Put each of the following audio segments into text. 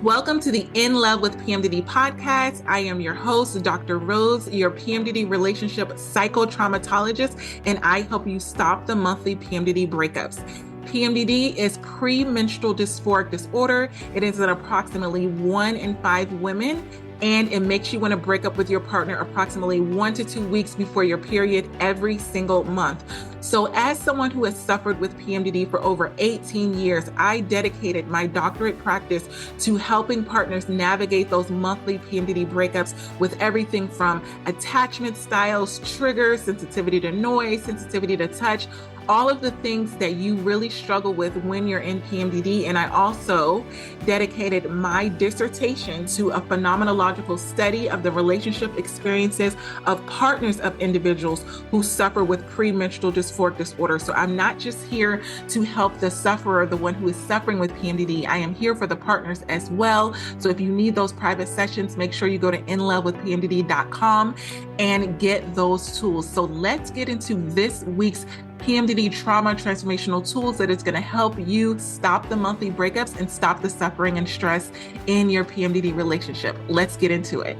Welcome to the In Love with PMDD podcast. I am your host, Dr. Rose, your PMDD relationship psychotraumatologist, and I help you stop the monthly PMDD breakups. PMDD is premenstrual dysphoric disorder. It is in approximately 1 in 5 women, and it makes you want to break up with your partner approximately 1 to 2 weeks before your period every single month. So as someone who has suffered with PMDD for over 18 years, I dedicated my doctorate practice to helping partners navigate those monthly PMDD breakups with everything from attachment styles, triggers, sensitivity to noise, sensitivity to touch, all of the things that you really struggle with when you're in PMDD. And I also dedicated my dissertation to a phenomenological study of the relationship experiences of partners of individuals who suffer with premenstrual dysphoric disorder. So I'm not just here to help the sufferer, the one who is suffering with PMDD. I am here for the partners as well. So if you need those private sessions, make sure you go to inlovewithpmdd.com and get those tools. So let's get into this week's PMDD trauma transformational tools that is going to help you stop the monthly breakups and stop the suffering and stress in your PMDD relationship. Let's get into it.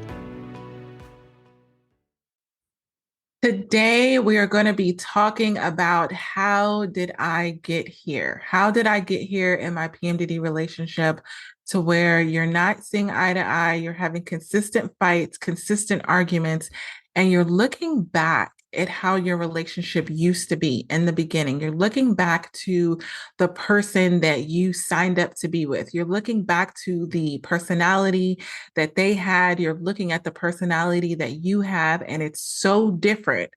Today, we are going to be talking about how did I get here? How did I get here in my PMDD relationship to where you're not seeing eye to eye, you're having consistent fights, consistent arguments, and you're looking back at how your relationship used to be in the beginning. You're looking back to the person that you signed up to be with. You're looking back to the personality that they had. You're looking at the personality that you have, and it's so different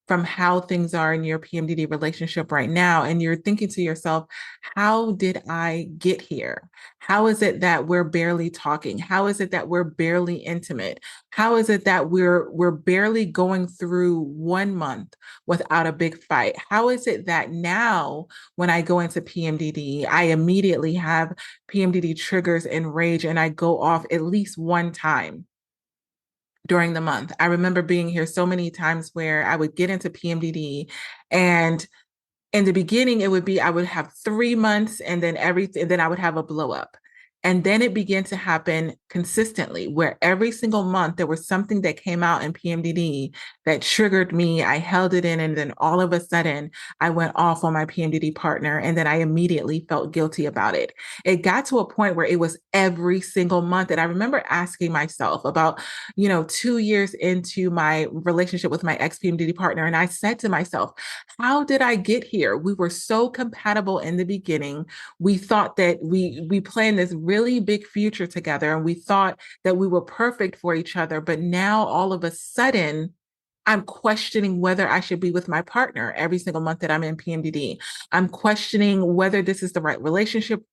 from how things are in your PMDD relationship right now. And you're thinking to yourself, how did I get here? How is it that we're barely talking? How is it that we're barely intimate? How is it that we're barely going through 1 month without a big fight? How is it that now when I go into PMDD, I immediately have PMDD triggers and rage and I go off at least one time during the month? I remember being here so many times where I would get into PMDD, and in the beginning, it would be, I would have 3 months and then I would have a blow up. And then it began to happen consistently, where every single month there was something that came out in PMDD that triggered me. I held it in, and then all of a sudden I went off on my PMDD partner, and then I immediately felt guilty about it. It got to a point where it was every single month. And I remember asking myself about, 2 years into my relationship with my ex-PMDD partner, and I said to myself, how did I get here? We were so compatible in the beginning. We thought that we planned this really big future together, and we thought that we were perfect for each other. But now all of a sudden, I'm questioning whether I should be with my partner every single month that I'm in PMDD. I'm questioning whether this is the right relationship,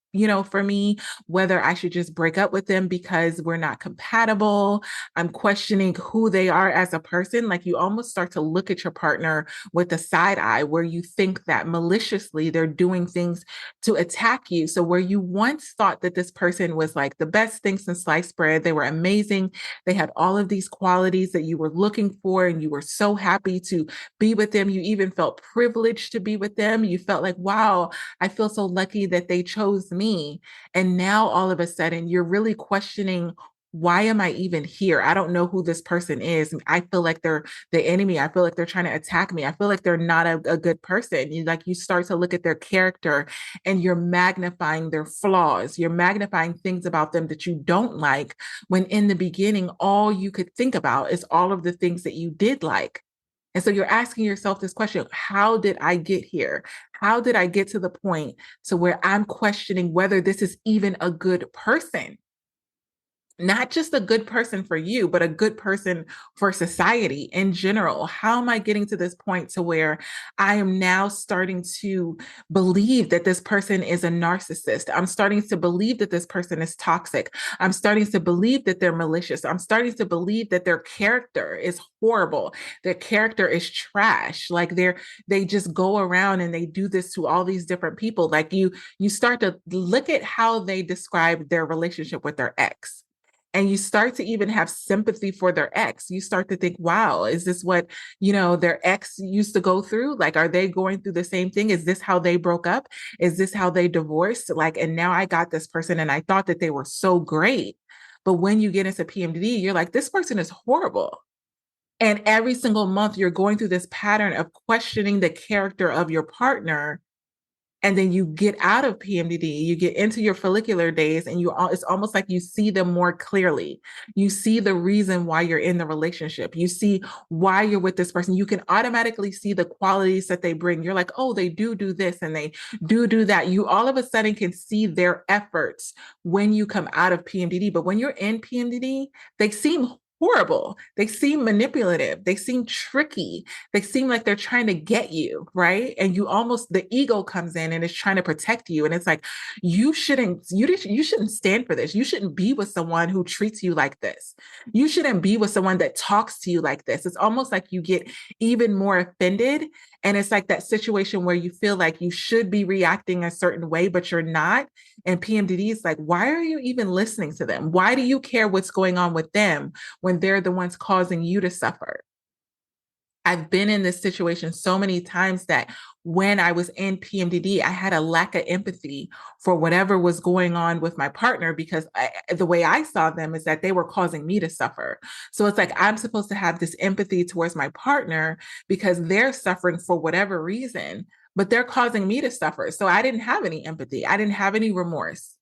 for me, whether I should just break up with them because we're not compatible. I'm questioning who they are as a person. Like, you almost start to look at your partner with a side eye, where you think that maliciously they're doing things to attack you. So where you once thought that this person was like the best thing since sliced bread, they were amazing, they had all of these qualities that you were looking for, and you were so happy to be with them. You even felt privileged to be with them. You felt like, wow, I feel so lucky that they chose me. And now all of a sudden you're really questioning, why am I even here? I don't know who this person is. I feel like they're the enemy. I feel like they're trying to attack me. I feel like they're not a good person. You start to look at their character, and you're magnifying their flaws. You're magnifying things about them that you don't like, when in the beginning, all you could think about is all of the things that you did like. And so you're asking yourself this question: how did I get here? How did I get to the point to where I'm questioning whether this is even a good person? Not just a good person for you, but a good person for society in general. How am I getting to this point to where I am now starting to believe that this person is a narcissist? I'm starting to believe that this person is toxic. I'm starting to believe that they're malicious. I'm starting to believe that their character is horrible. Their character is trash. Like, they just go around and they do this to all these different people. Like, you start to look at how they describe their relationship with their ex. And you start to even have sympathy for their ex. You start to think, wow, is this what, their ex used to go through? Like, are they going through the same thing? Is this how they broke up? Is this how they divorced? Like, and now I got this person and I thought that they were so great. But when you get into PMDD, you're like, this person is horrible. And every single month, you're going through this pattern of questioning the character of your partner. And then you get out of PMDD, you get into your follicular days, and it's almost like you see them more clearly. You see the reason why you're in the relationship. You see why you're with this person. You can automatically see the qualities that they bring. You're like, oh, they do this and they do that. You all of a sudden can see their efforts when you come out of PMDD. But when you're in PMDD, they seem horrible. They seem manipulative. They seem tricky. They seem like they're trying to get you, right? And the ego comes in and is trying to protect you. And it's like, you shouldn't stand for this. You shouldn't be with someone who treats you like this. You shouldn't be with someone that talks to you like this. It's almost like you get even more offended. And it's like that situation where you feel like you should be reacting a certain way, but you're not. And PMDD is like, why are you even listening to them? Why do you care what's going on with them when they're the ones causing you to suffer? I've been in this situation so many times that when I was in PMDD, I had a lack of empathy for whatever was going on with my partner because the way I saw them is that they were causing me to suffer. So it's like I'm supposed to have this empathy towards my partner because they're suffering for whatever reason, but they're causing me to suffer. So I didn't have any empathy. I didn't have any remorse.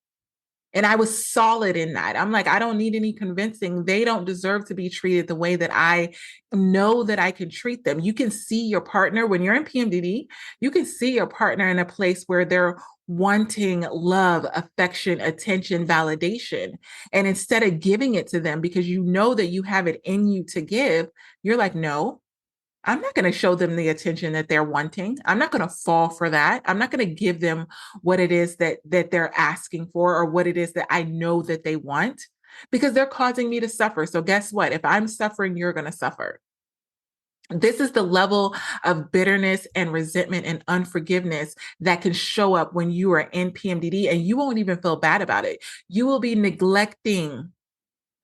And I was solid in that. I'm like, I don't need any convincing. They don't deserve to be treated the way that I know that I can treat them. You can see your partner when you're in PMDD, you can see your partner in a place where they're wanting love, affection, attention, validation. And instead of giving it to them because you know that you have it in you to give, you're like, no, I'm not going to show them the attention that they're wanting. I'm not going to fall for that. I'm not going to give them what it is that they're asking for or what it is that I know that they want because they're causing me to suffer. So guess what? If I'm suffering, you're going to suffer. This is the level of bitterness and resentment and unforgiveness that can show up when you are in PMDD and you won't even feel bad about it. You will be neglecting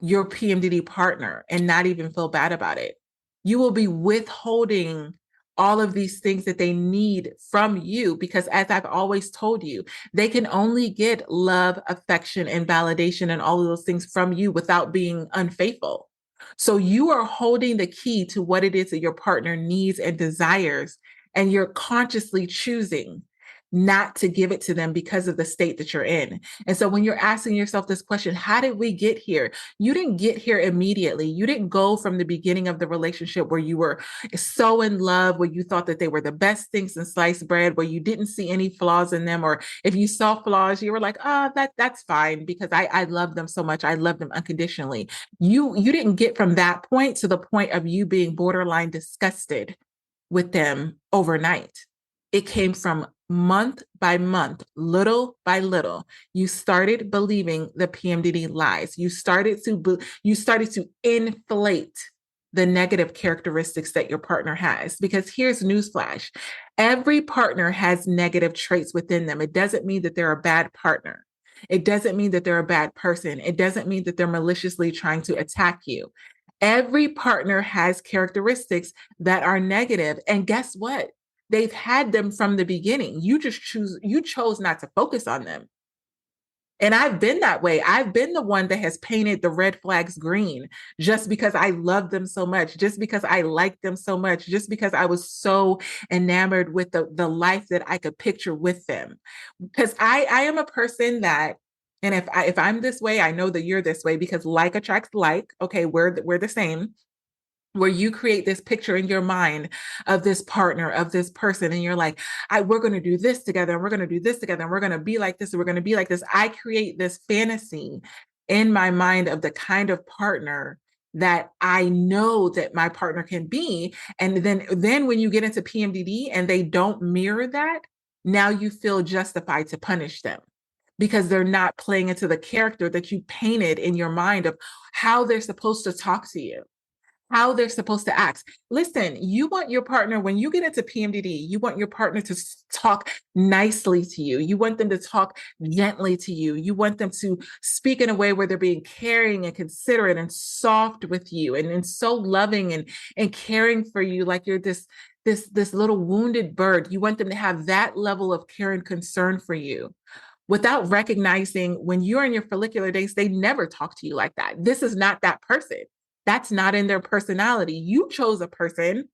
your PMDD partner and not even feel bad about it. You will be withholding all of these things that they need from you because, as I've always told you, they can only get love, affection, and validation and all of those things from you without being unfaithful. So you are holding the key to what it is that your partner needs and desires, and you're consciously choosing not to give it to them because of the state that you're in. And so when you're asking yourself this question, how did we get here? You didn't get here immediately. You didn't go from the beginning of the relationship where you were so in love, where you thought that they were the best things in sliced bread, where you didn't see any flaws in them. Or if you saw flaws, you were like, oh, that's fine because I love them so much. I love them unconditionally. You didn't get from that point to the point of you being borderline disgusted with them overnight. It came from month by month, little by little. You started believing the PMDD lies. You started to inflate the negative characteristics that your partner has. Because here's newsflash: every partner has negative traits within them. It doesn't mean that they're a bad partner. It doesn't mean that they're a bad person. It doesn't mean that they're maliciously trying to attack you. Every partner has characteristics that are negative. And guess what? They've had them from the beginning. You chose not to focus on them. And I've been that way. I've been the one that has painted the red flags green just because I love them so much, just because I like them so much, just because I was so enamored with the life that I could picture with them. Because I am a person that, and if I'm this way, I know that you're this way because like attracts like. Okay, we're the same, where you create this picture in your mind of this partner, of this person, and you're like, we're going to do this together, and we're going to do this together, and we're going to be like this, and we're going to be like this. I create this fantasy in my mind of the kind of partner that I know that my partner can be. And then when you get into PMDD and they don't mirror that, now you feel justified to punish them because they're not playing into the character that you painted in your mind of how they're supposed to talk to you, how they're supposed to act. Listen, you want your partner, when you get into PMDD, you want your partner to talk nicely to you. You want them to talk gently to you. You want them to speak in a way where they're being caring and considerate and soft with you and so loving and caring for you like you're this little wounded bird. You want them to have that level of care and concern for you without recognizing when you're in your follicular days, they never talk to you like that. This is not that person. That's not in their personality. You chose a person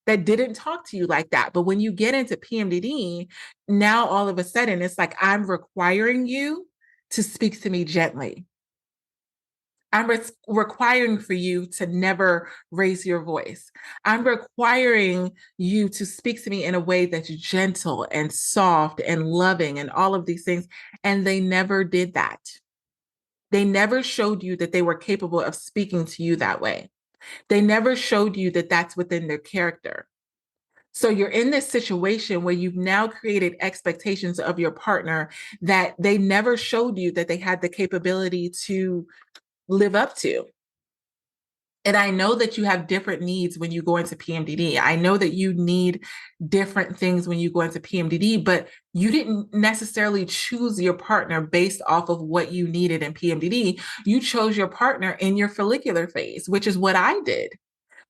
that didn't talk to you like that. But when you get into PMDD, now all of a sudden it's like, I'm requiring you to speak to me gently. I'm requiring for you to never raise your voice. I'm requiring you to speak to me in a way that's gentle and soft and loving and all of these things. And they never did that. They never showed you that they were capable of speaking to you that way. They never showed you that that's within their character. So you're in this situation where you've now created expectations of your partner that they never showed you that they had the capability to live up to. And I know that you have different needs when you go into PMDD. I know that you need different things when you go into PMDD, but you didn't necessarily choose your partner based off of what you needed in PMDD. You chose your partner in your follicular phase, which is what I did.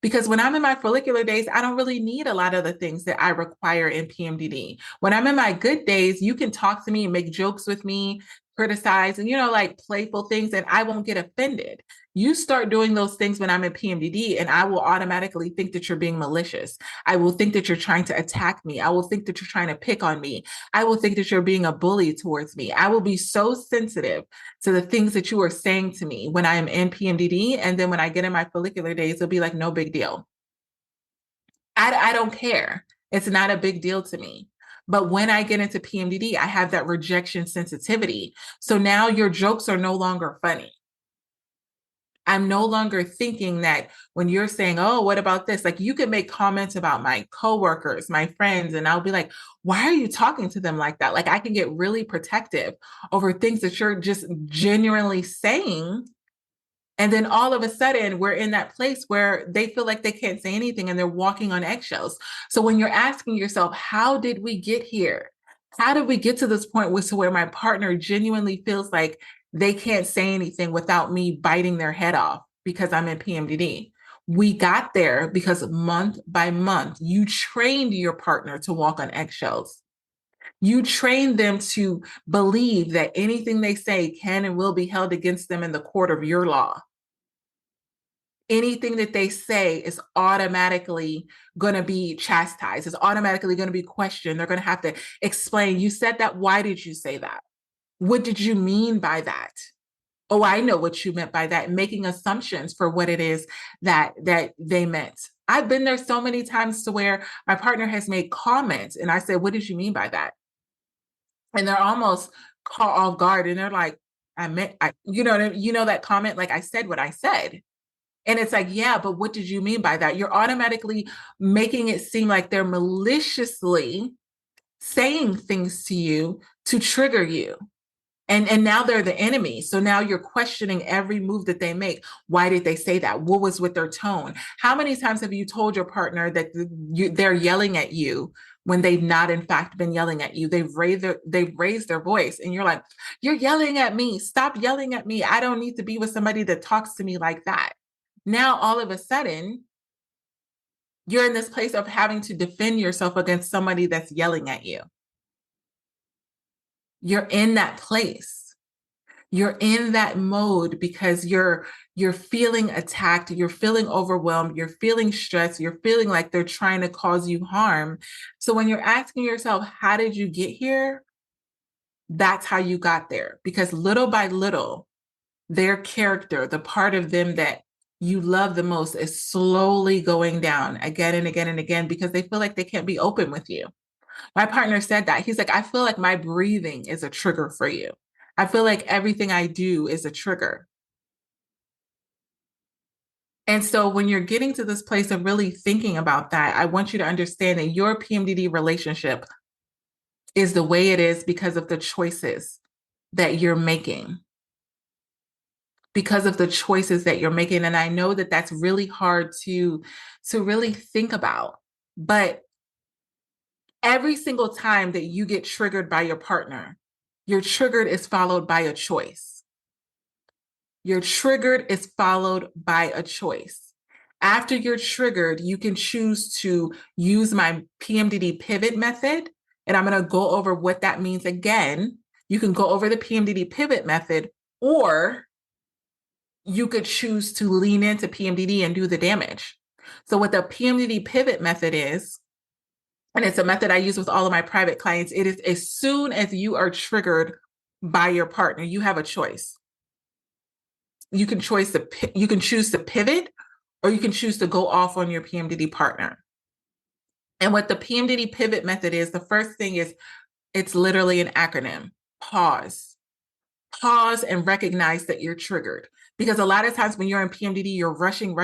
Because when I'm in my follicular days, I don't really need a lot of the things that I require in PMDD. When I'm in my good days, you can talk to me and make jokes with me, criticize, and, like playful things, and I won't get offended. You start doing those things when I'm in PMDD, and I will automatically think that you're being malicious. I will think that you're trying to attack me. I will think that you're trying to pick on me. I will think that you're being a bully towards me. I will be so sensitive to the things that you are saying to me when I am in PMDD. And then when I get in my follicular days, it'll be like, no big deal. I don't care. It's not a big deal to me. But when I get into PMDD, I have that rejection sensitivity. So now your jokes are no longer funny. I'm no longer thinking that when you're saying, oh, what about this? Like you can make comments about my coworkers, my friends, and I'll be like, why are you talking to them like that? Like I can get really protective over things that you're just genuinely saying. And then all of a sudden, we're in that place where they feel like they can't say anything and they're walking on eggshells. So when you're asking yourself, how did we get here? How did we get to this point where my partner genuinely feels like they can't say anything without me biting their head off because I'm in PMDD? We got there because month by month, you trained your partner to walk on eggshells. You train them to believe that anything they say can and will be held against them in the court of your law. Anything that they say is automatically going to be chastised, is automatically going to be questioned. They're going to have to explain, you said that. Why did you say that? What did you mean by that? Oh, I know what you meant by that, making assumptions for what it is that they meant. I've been there so many times to where my partner has made comments and I said, what did you mean by that? And they're almost caught off guard and they're like, that comment, like I said what I said. And it's like, yeah, but what did you mean by that? You're automatically making it seem like they're maliciously saying things to you to trigger you. And now they're the enemy. So now you're questioning every move that they make. Why did they say that? What was with their tone? How many times have you told your partner that they're yelling at you when they've not, in fact, been yelling at you? They've raised their voice, and you're like, "You're yelling at me. Stop yelling at me. I don't need to be with somebody that talks to me like that." Now, all of a sudden, you're in this place of having to defend yourself against somebody that's yelling at you. You're in that place. You're in that mode because you're feeling attacked, you're feeling overwhelmed, you're feeling stressed, you're feeling like they're trying to cause you harm. So when you're asking yourself, how did you get here? That's how you got there. Because little by little, their character, the part of them that you love the most, is slowly going down again and again and again because they feel like they can't be open with you. My partner said that. He's like, I feel like my breathing is a trigger for you. I feel like everything I do is a trigger. And so when you're getting to this place of really thinking about that, I want you to understand that your PMDD relationship is the way it is because of the choices that you're making. because of the choices that you're making. And I know that that's really hard to really think about. But every single time that you get triggered by your partner, your triggered is followed by a choice. Your triggered is followed by a choice. After you're triggered, you can choose to use my PMDD pivot method. And I'm going to go over what that means again. You can go over the PMDD pivot method, or you could choose to lean into PMDD and do the damage. So, what the PMDD pivot method is, and it's a method I use with all of my private clients, it is as soon as you are triggered by your partner, you have a choice. You can choose to pivot, or you can choose to go off on your PMDD partner. And what the PMDD pivot method is, the first thing is, it's literally an acronym: pause. Pause and recognize that you're triggered. Because a lot of times when you're in PMDD, you're rushing.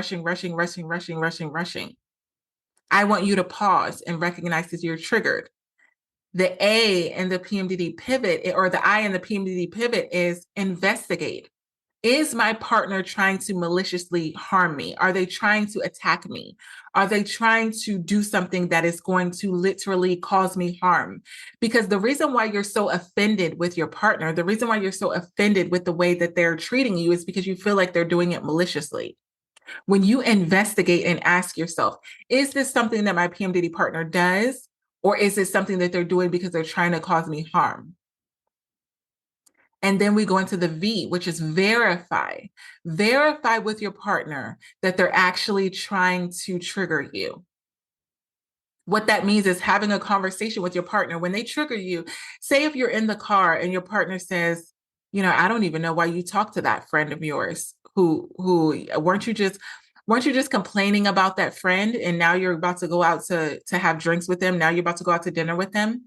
I want you to pause and recognize that you're triggered. The A in the PMDD pivot, or the I in the PMDD pivot, is investigate. Is my partner trying to maliciously harm me? Are they trying to attack me? Are they trying to do something that is going to literally cause me harm? Because the reason why you're so offended with your partner, the reason why you're so offended with the way that they're treating you, is because you feel like they're doing it maliciously. When you investigate and ask yourself, is this something that my PMDD partner does? Or is it something that they're doing because they're trying to cause me harm? And then we go into the V, which is verify. Verify with your partner that they're actually trying to trigger you. What that means is having a conversation with your partner when they trigger you. Say if you're in the car and your partner says, I don't even know why you talked to that friend of yours who weren't you just complaining about that friend, and now you're about to go out to have drinks with them. Now you're about to go out to dinner with them.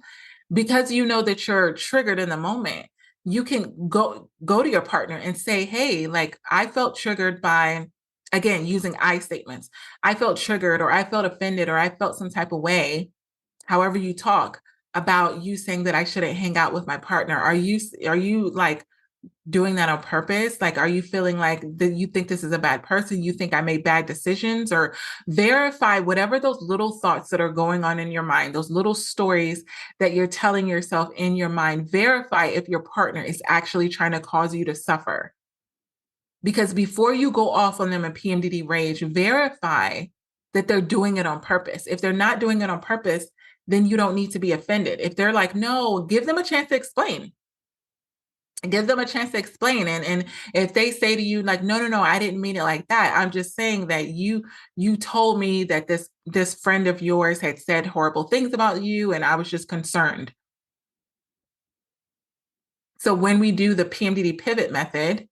Because you know that you're triggered in the moment, you can go to your partner and say, hey, like, I felt triggered by, again, using I statements. I felt triggered, or I felt offended, or I felt some type of way, however you talk, about you saying that I shouldn't hang out with my partner. Are you like doing that on purpose? Like, are you feeling like that you think this is a bad person? You think I made bad decisions? Or verify whatever those little thoughts that are going on in your mind, those little stories that you're telling yourself in your mind. Verify if your partner is actually trying to cause you to suffer. Because before you go off on them in PMDD rage, verify that they're doing it on purpose. If they're not doing it on purpose, then you don't need to be offended. If they're like, no, give them a chance to explain. Give them a chance to explain. And if they say to you, like, no, I didn't mean it like that. I'm just saying that you told me that this friend of yours had said horrible things about you, and I was just concerned. So when we do the PMDD pivot method,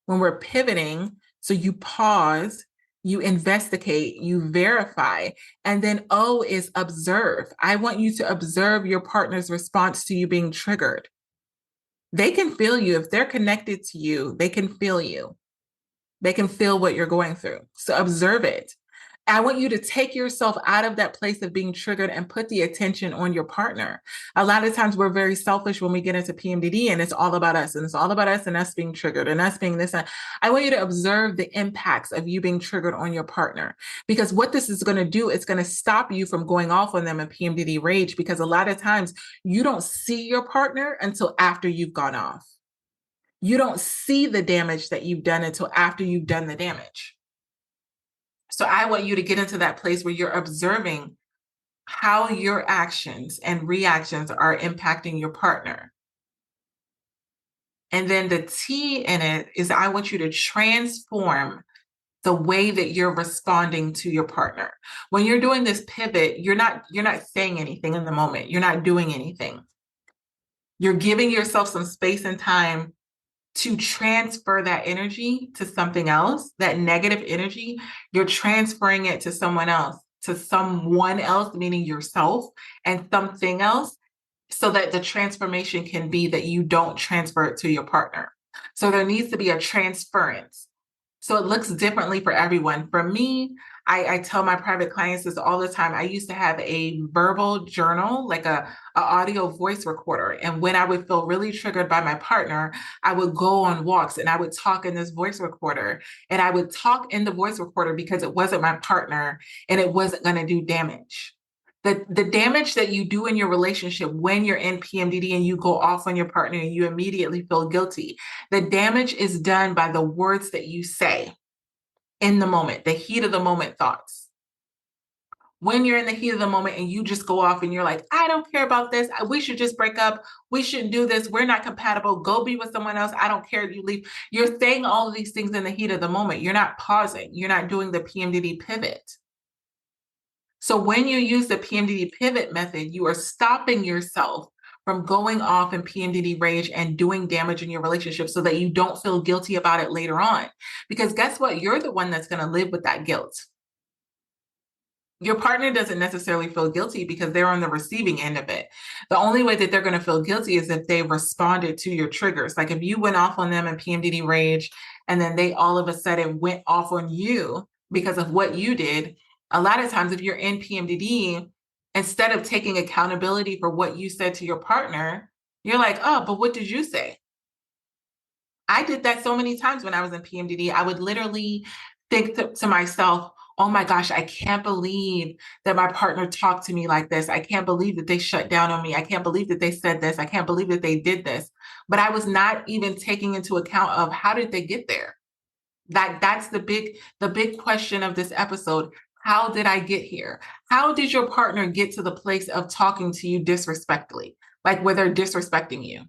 when we're pivoting, so you pause, you investigate, you verify, and then O is observe. I want you to observe your partner's response to you being triggered. They can feel you. If they're connected to you, they can feel you. They can feel what you're going through. So observe it. I want you to take yourself out of that place of being triggered and put the attention on your partner. A lot of times we're very selfish when we get into PMDD, and it's all about us, and it's all about us and us being triggered and us being this. I want you to observe the impacts of you being triggered on your partner, because what this is going to do, it's going to stop you from going off on them in PMDD rage, because a lot of times you don't see your partner until after you've gone off. You don't see the damage that you've done until after you've done the damage. So I want you to get into that place where you're observing how your actions and reactions are impacting your partner. And then the T in it is, I want you to transform the way that you're responding to your partner. When you're doing this pivot, you're not saying anything in the moment. You're not doing anything. You're giving yourself some space and time to transfer that energy to something else. That negative energy, you're transferring it to someone else, meaning yourself, and something else, so that the transformation can be that you don't transfer it to your partner. So there needs to be a transference. So it looks differently for everyone. For me, I tell my private clients this all the time. I used to have a verbal journal, like a audio voice recorder. And when I would feel really triggered by my partner, I would go on walks and I would talk in this voice recorder. And I would talk in the voice recorder because it wasn't my partner and it wasn't going to do damage. The damage that you do in your relationship when you're in PMDD and you go off on your partner and you immediately feel guilty, the damage is done by the words that you say in the moment, the heat of the moment thoughts. When you're in the heat of the moment and you just go off and you're like, I don't care about this. We should just break up. We shouldn't do this. We're not compatible. Go be with someone else. I don't care if you leave. You're saying all of these things in the heat of the moment. You're not pausing. You're not doing the PMDD pivot. So when you use the PMDD pivot method, you are stopping yourself from going off in PMDD rage and doing damage in your relationship so that you don't feel guilty about it later on. Because guess what? You're the one that's going to live with that guilt. Your partner doesn't necessarily feel guilty because they're on the receiving end of it. The only way that they're going to feel guilty is if they responded to your triggers. Like if you went off on them in PMDD rage and then they all of a sudden went off on you because of what you did. A lot of times if you're in PMDD, instead of taking accountability for what you said to your partner, you're like, oh, but what did you say? I did that so many times when I was in PMDD. I would literally think to myself, oh my gosh, I can't believe that my partner talked to me like this. I can't believe that they shut down on me. I can't believe that they said this. I can't believe that they did this. But I was not even taking into account of how did they get there? That's the big question of this episode. How did I get here? How did your partner get to the place of talking to you disrespectfully? Like where they're disrespecting you?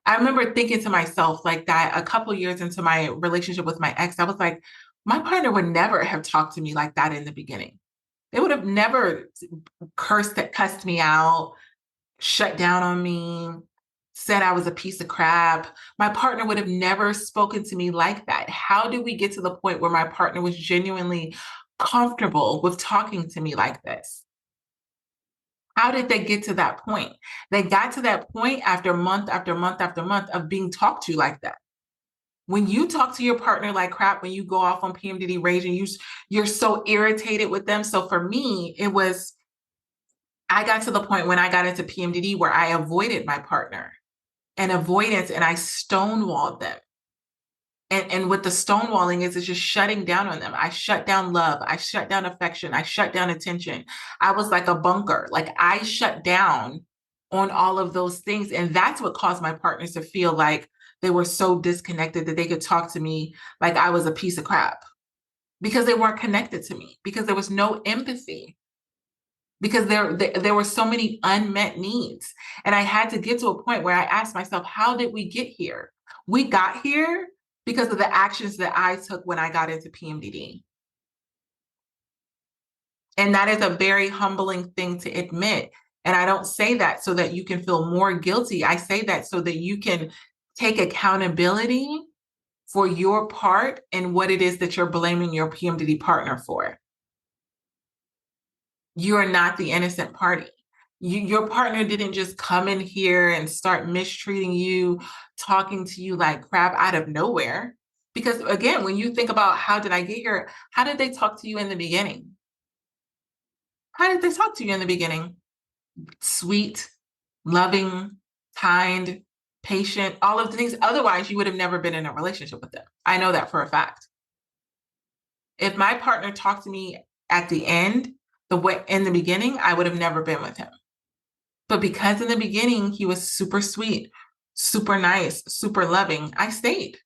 I remember thinking to myself like that a couple years into my relationship with my ex. I was like, my partner would never have talked to me like that in the beginning. They would have never cussed me out, shut down on me, said I was a piece of crap. My partner would have never spoken to me like that. How did we get to the point where my partner was genuinely comfortable with talking to me like this? How did they get to that point? They got to that point after month after month after month of being talked to like that. When you talk to your partner like crap, when you go off on PMDD rage and you're so irritated with them. So for me, I got to the point when I got into PMDD where I avoided my partner and avoidance and I stonewalled them. And what the stonewalling is just shutting down on them. I shut down love. I shut down affection. I shut down attention. I was like a bunker. Like I shut down on all of those things. And that's what caused my partners to feel like they were so disconnected that they could talk to me like I was a piece of crap because they weren't connected to me, because there was no empathy, because there were so many unmet needs. And I had to get to a point where I asked myself, how did we get here? We got here because of the actions that I took when I got into PMDD. And that is a very humbling thing to admit. And I don't say that so that you can feel more guilty. I say that so that you can take accountability for your part in what it is that you're blaming your PMDD partner for. You are not the innocent party. Your partner didn't just come in here and start mistreating you, talking to you like crap out of nowhere. Because again, when you think about how did I get here, how did they talk to you in the beginning? How did they talk to you in the beginning? Sweet, loving, kind, patient, all of the things. Otherwise, you would have never been in a relationship with them. I know that for a fact. If my partner talked to me at the end, the way in the beginning, I would have never been with him. But because in the beginning he was super sweet, super nice, super loving, I stayed.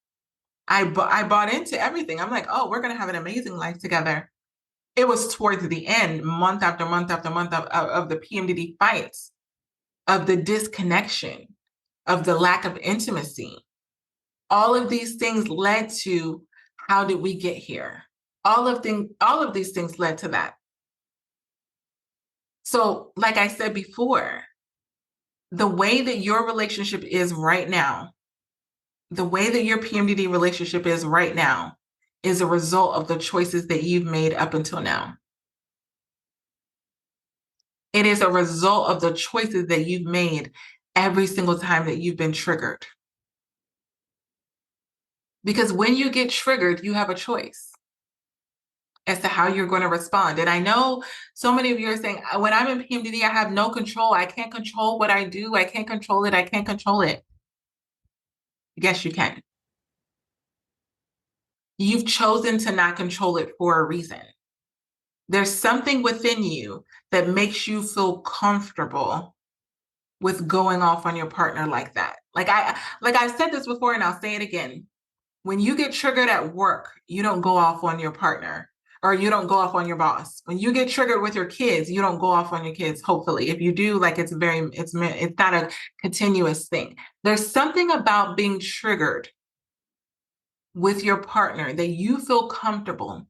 I bought into everything. I'm like, oh, we're gonna have an amazing life together. It was towards the end, month after month after month of the PMDD fights, of the disconnection, of the lack of intimacy. All of these things led to how did we get here? All of these things led to that. So, like I said before, the way that your relationship is right now, the way that your PMDD relationship is right now, is a result of the choices that you've made up until now. It is a result of the choices that you've made every single time that you've been triggered. Because when you get triggered, you have a choice as to how you're going to respond. And I know so many of you are saying, when I'm in PMDD, I have no control. I can't control what I do. I can't control it. I can't control it. Yes, you can. You've chosen to not control it for a reason. There's something within you that makes you feel comfortable with going off on your partner like that. Like I've said this before and I'll say it again. When you get triggered at work, you don't go off on your partner or you don't go off on your boss. When you get triggered with your kids, you don't go off on your kids, hopefully. If you do, like it's not a continuous thing. There's something about being triggered with your partner that you feel comfortable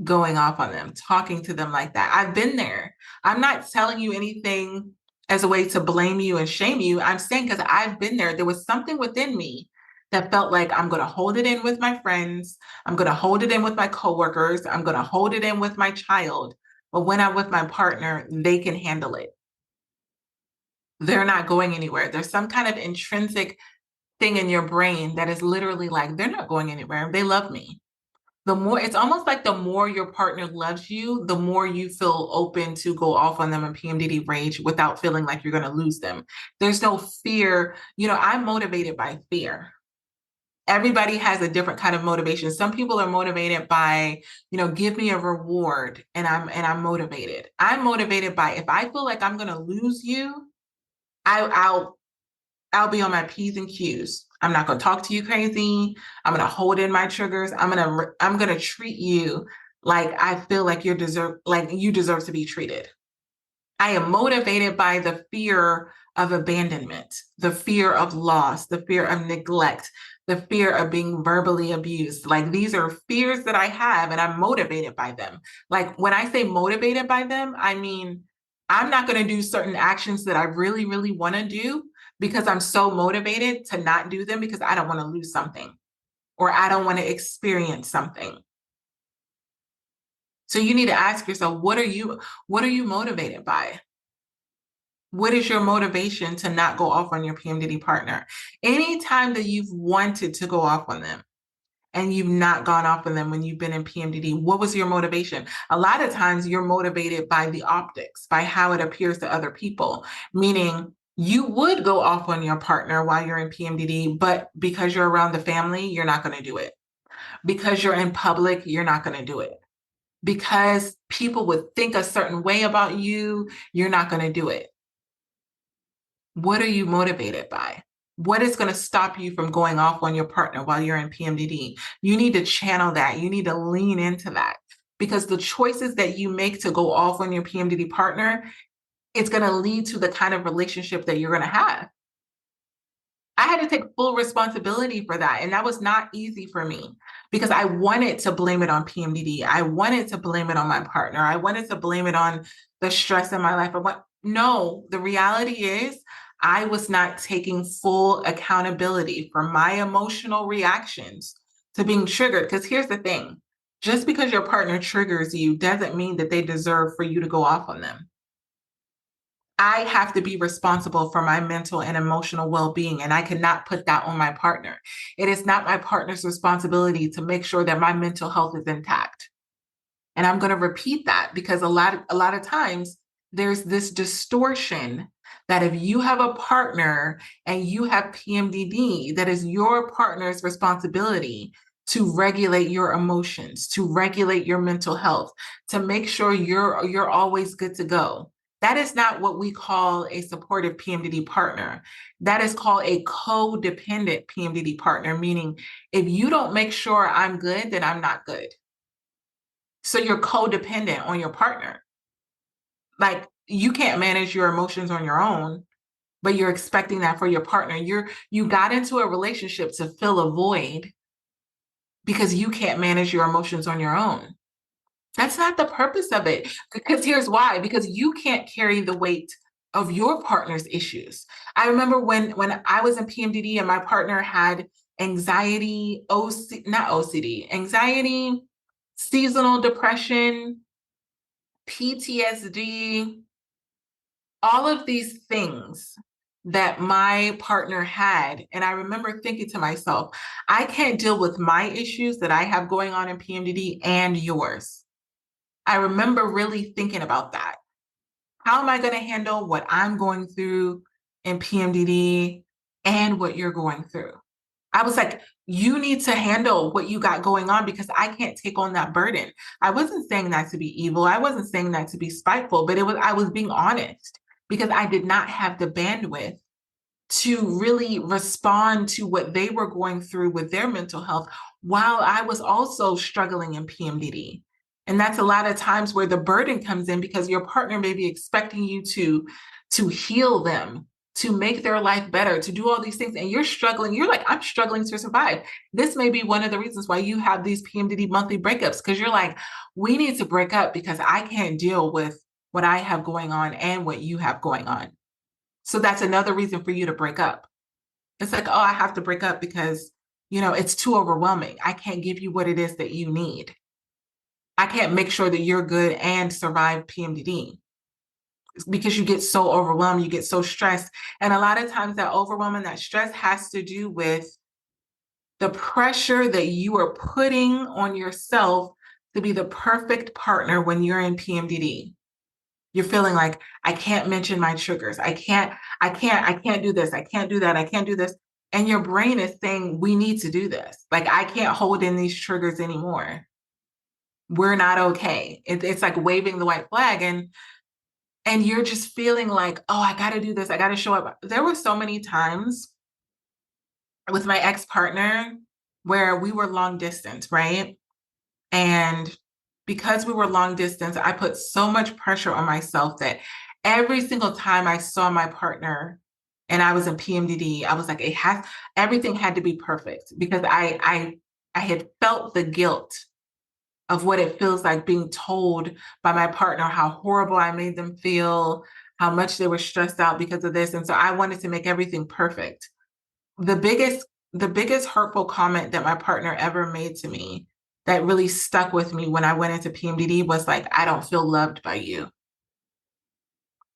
going off on them, talking to them like that. I've been there. I'm not telling you anything as a way to blame you and shame you. I'm saying because I've been there. There was something within me that felt like I'm going to hold it in with my friends. I'm going to hold it in with my coworkers. I'm going to hold it in with my child. But when I'm with my partner, they can handle it. They're not going anywhere. There's some kind of intrinsic thing in your brain that is literally like, they're not going anywhere. They love me. The more, it's almost like the more your partner loves you, the more you feel open to go off on them in PMDD rage without feeling like you're going to lose them. There's no fear. I'm motivated by fear. Everybody has a different kind of motivation. Some people are motivated by, give me a reward and I'm motivated. I'm motivated by, if I feel like I'm going to lose you, I'll be on my P's and Q's. I'm not going to talk to you crazy. I'm going to hold in my triggers. I'm going to treat you like I feel like you deserve to be treated. I am motivated by the fear of abandonment, the fear of loss, the fear of neglect, the fear of being verbally abused. Like, these are fears that I have and I'm motivated by them. Like, when I say motivated by them, I mean, I'm not going to do certain actions that I really, really want to do because I'm so motivated to not do them because I don't want to lose something or I don't want to experience something. So you need to ask yourself, what are you motivated by? What is your motivation to not go off on your PMDD partner? Anytime that you've wanted to go off on them and you've not gone off on them when you've been in PMDD, what was your motivation? A lot of times you're motivated by the optics, by how it appears to other people, meaning you would go off on your partner while you're in PMDD, but because you're around the family, you're not going to do it. Because you're in public, you're not going to do it. Because people would think a certain way about you, you're not going to do it. What are you motivated by? What is going to stop you from going off on your partner while you're in PMDD? You need to channel that. You need to lean into that because the choices that you make to go off on your PMDD partner, it's going to lead to the kind of relationship that you're going to have. I had to take full responsibility for that. And that was not easy for me because I wanted to blame it on PMDD. I wanted to blame it on my partner. I wanted to blame it on the stress in my life. No, the reality is I was not taking full accountability for my emotional reactions to being triggered. Because here's the thing, just because your partner triggers you doesn't mean that they deserve for you to go off on them. I have to be responsible for my mental and emotional well-being, and I cannot put that on my partner. It is not my partner's responsibility to make sure that my mental health is intact. And I'm going to repeat that because a lot of times there's this distortion that if you have a partner and you have PMDD, that is your partner's responsibility to regulate your emotions, to regulate your mental health, to make sure you're always good to go. That is not what we call a supportive PMDD partner. That is called a codependent PMDD partner, meaning if you don't make sure I'm good, then I'm not good. So you're codependent on your partner. Like, you can't manage your emotions on your own, but you're expecting that for your partner. You got into a relationship to fill a void because you can't manage your emotions on your own. That's not the purpose of it. Because here's why, because you can't carry the weight of your partner's issues. I remember when I was in PMDD and my partner had anxiety, not OCD, anxiety, seasonal depression, PTSD, all of these things that my partner had. And I remember thinking to myself, I can't deal with my issues that I have going on in PMDD and yours. I remember really thinking about that. How am I going to handle what I'm going through in PMDD and what you're going through? I was like, you need to handle what you got going on because I can't take on that burden. I wasn't saying that to be evil. I wasn't saying that to be spiteful, but I was being honest because I did not have the bandwidth to really respond to what they were going through with their mental health while I was also struggling in PMDD. And that's a lot of times where the burden comes in because your partner may be expecting you to heal them, to make their life better, to do all these things. And you're struggling. You're like, I'm struggling to survive. This may be one of the reasons why you have these PMDD monthly breakups, because you're like, we need to break up because I can't deal with what I have going on and what you have going on. So that's another reason for you to break up. It's like, oh, I have to break up because, it's too overwhelming. I can't give you what it is that you need. I can't make sure that you're good and survive PMDD because you get so overwhelmed, you get so stressed. And a lot of times that overwhelm and that stress has to do with the pressure that you are putting on yourself to be the perfect partner when you're in PMDD. You're feeling like, I can't mention my triggers. I can't do this. I can't do that. I can't do this. And your brain is saying, we need to do this. Like, I can't hold in these triggers anymore. We're not okay. It's like waving the white flag. And you're just feeling like, oh, I got to do this. I got to show up. There were so many times with my ex-partner where we were long distance, right? And because we were long distance, I put so much pressure on myself that every single time I saw my partner and I was in PMDD, I was like, everything had to be perfect because I had felt the guilt of what it feels like being told by my partner how horrible I made them feel, how much they were stressed out because of this. And so I wanted to make everything perfect. The biggest hurtful comment that my partner ever made to me that really stuck with me when I went into PMDD was like, I don't feel loved by you.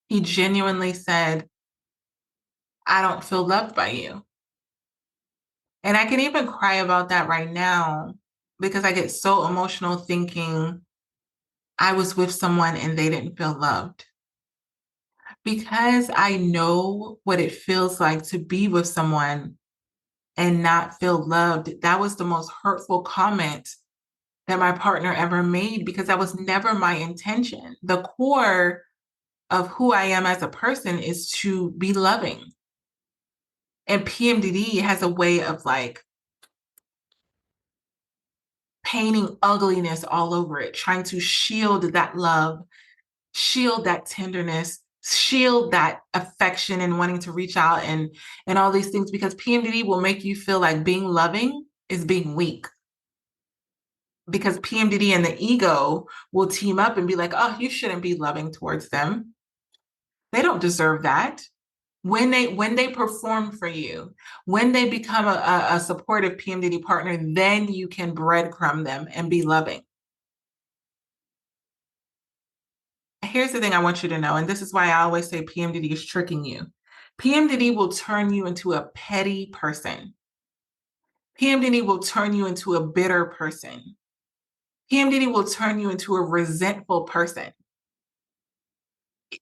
He genuinely said, I don't feel loved by you. And I can even cry about that right now because I get so emotional thinking I was with someone and they didn't feel loved. Because I know what it feels like to be with someone and not feel loved. That was the most hurtful comment that my partner ever made because that was never my intention. The core of who I am as a person is to be loving. And PMDD has a way of like painting ugliness all over it, trying to shield that love, shield that tenderness, shield that affection and wanting to reach out and all these things because PMDD will make you feel like being loving is being weak. Because PMDD and the ego will team up and be like, oh, you shouldn't be loving towards them. They don't deserve that. When they perform for you, when they become a supportive PMDD partner, then you can breadcrumb them and be loving. Here's the thing I want you to know, and this is why I always say PMDD is tricking you. PMDD will turn you into a petty person. PMDD will turn you into a bitter person. PMDD will turn you into a resentful person.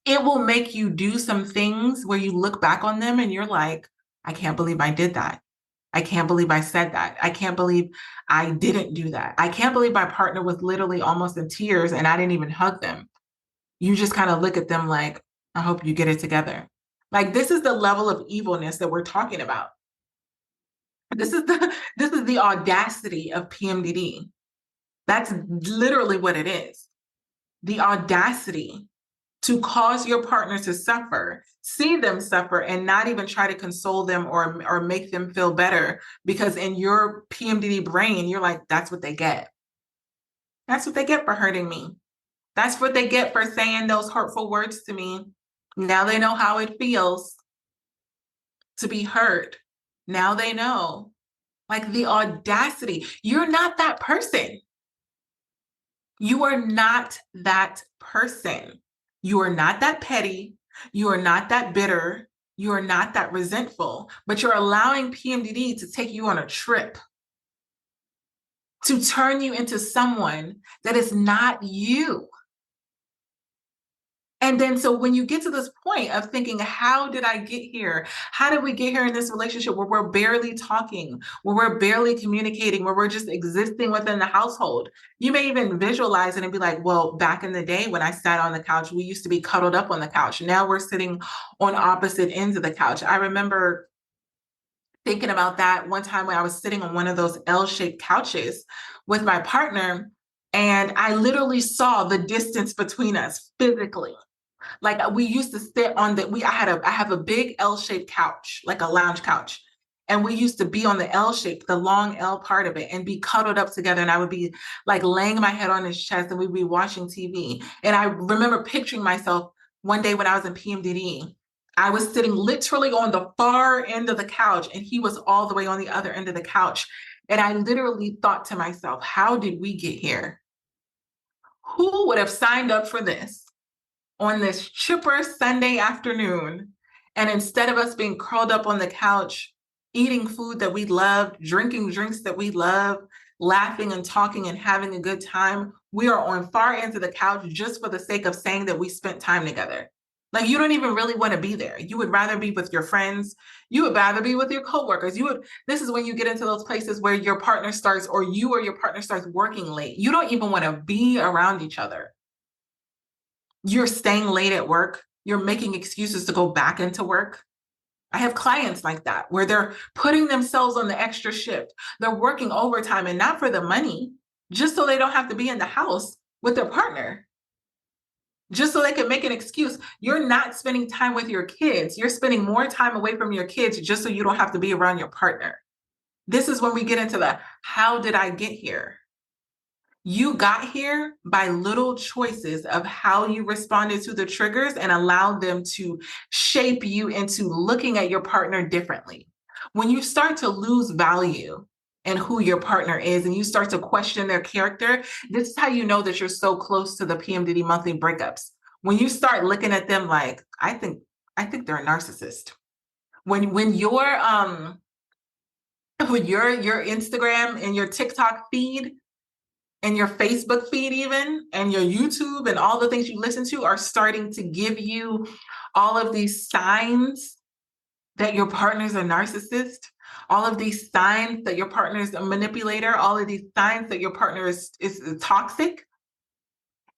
It will make you do some things where you look back on them and you're like, I can't believe I did that. I can't believe I said that. I can't believe I didn't do that. I can't believe my partner was literally almost in tears and I didn't even hug them. You just kind of look at them like, I hope you get it together. Like this is the level of evilness that we're talking about. This is the audacity of PMDD. That's literally what it is. The audacity to cause your partner to suffer, see them suffer, and not even try to console them or make them feel better. Because in your PMDD brain, you're like, that's what they get. That's what they get for hurting me. That's what they get for saying those hurtful words to me. Now they know how it feels to be hurt. Now they know. Like the audacity. You're not that person. You are not that person. You are not that petty. You are not that bitter. You're not that resentful, but you're allowing PMDD to take you on a trip, to turn you into someone that is not you. And then, so when you get to this point of thinking, how did I get here? How did we get here in this relationship where we're barely talking, where we're barely communicating, where we're just existing within the household? You may even visualize it and be like, well, back in the day when I sat on the couch, we used to be cuddled up on the couch. Now we're sitting on opposite ends of the couch. I remember thinking about that one time when I was sitting on one of those L-shaped couches with my partner, and I literally saw the distance between us physically. Like we used to sit on I have a big L-shaped couch, like a lounge couch. And we used to be on the L shape, the long L part of it, and be cuddled up together. And I would be like laying my head on his chest and we'd be watching TV. And I remember picturing myself one day when I was in PMDD. I was sitting literally on the far end of the couch and he was all the way on the other end of the couch. And I literally thought to myself, how did we get here? Who would have signed up for this on this chipper Sunday afternoon? And instead of us being curled up on the couch, eating food that we loved, drinking drinks that we love, laughing and talking and having a good time, we are on far ends of the couch just for the sake of saying that we spent time together. Like, you don't even really want to be there. You would rather be with your friends. You would rather be with your coworkers. This is when you get into those places where your partner starts, or you or your partner starts working late. You don't even want to be around each other. You're staying late at work. You're making excuses to go back into work. I have clients like that where they're putting themselves on the extra shift. They're working overtime, and not for the money, just so they don't have to be in the house with their partner, just so they can make an excuse. You're not spending time with your kids. You're spending more time away from your kids just so you don't have to be around your partner. This is when we get into the how did I get here? You got here by little choices of how you responded to the triggers and allowed them to shape you into looking at your partner differently. When you start to lose value in who your partner is and you start to question their character, this is how you know that you're so close to the PMDD monthly breakups. When you start looking at them like, I think they're a narcissist. When your Instagram and your TikTok feed and your Facebook feed even, and your YouTube and all the things you listen to are starting to give you all of these signs that your partner's a narcissist, all of these signs that your partner's a manipulator, all of these signs that your partner is toxic,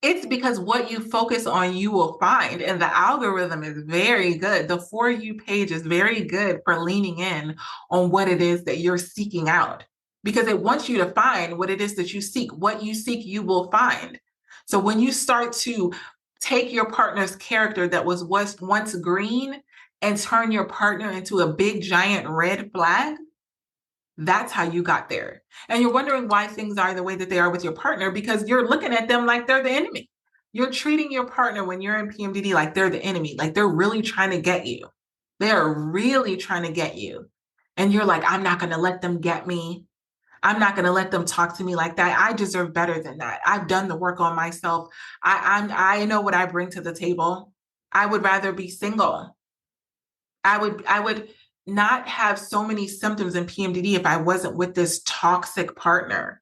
it's because what you focus on, you will find. And the algorithm is very good. The For You page is very good for leaning in on what it is that you're seeking out, because it wants you to find what it is that you seek. What you seek, you will find. So when you start to take your partner's character that was once green and turn your partner into a big giant red flag, that's how you got there. And you're wondering why things are the way that they are with your partner, because you're looking at them like they're the enemy. You're treating your partner when you're in PMDD like they're the enemy, like they're really trying to get you. They're really trying to get you. And you're like, I'm not going to let them get me. I'm not going to let them talk to me like that. I deserve better than that. I've done the work on myself. I know what I bring to the table. I would rather be single. I would not have so many symptoms in PMDD if I wasn't with this toxic partner.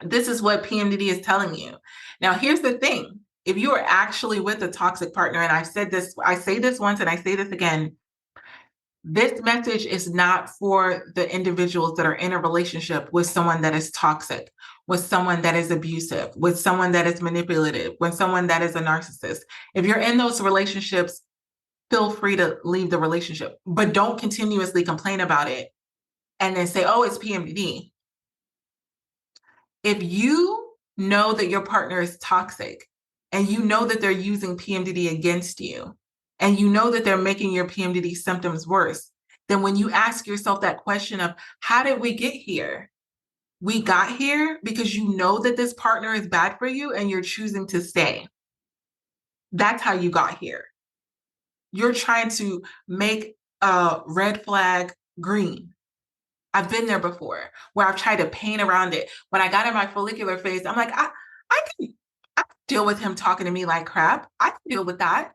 This is what PMDD is telling you. Now, here's the thing. If you are actually with a toxic partner, and I say this once and I say this again, this message is not for the individuals that are in a relationship with someone that is toxic, with someone that is abusive, with someone that is manipulative, with someone that is a narcissist. If you're in those relationships, feel free to leave the relationship, but don't continuously complain about it and then say, oh, it's PMDD. If you know that your partner is toxic and you know that they're using PMDD against you, and you know that they're making your PMDD symptoms worse, then when you ask yourself that question of, how did we get here? We got here because you know that this partner is bad for you and you're choosing to stay. That's how you got here. You're trying to make a red flag green. I've been there before where I've tried to paint around it. When I got in my follicular phase, I'm like, I can deal with him talking to me like crap. I can deal with that.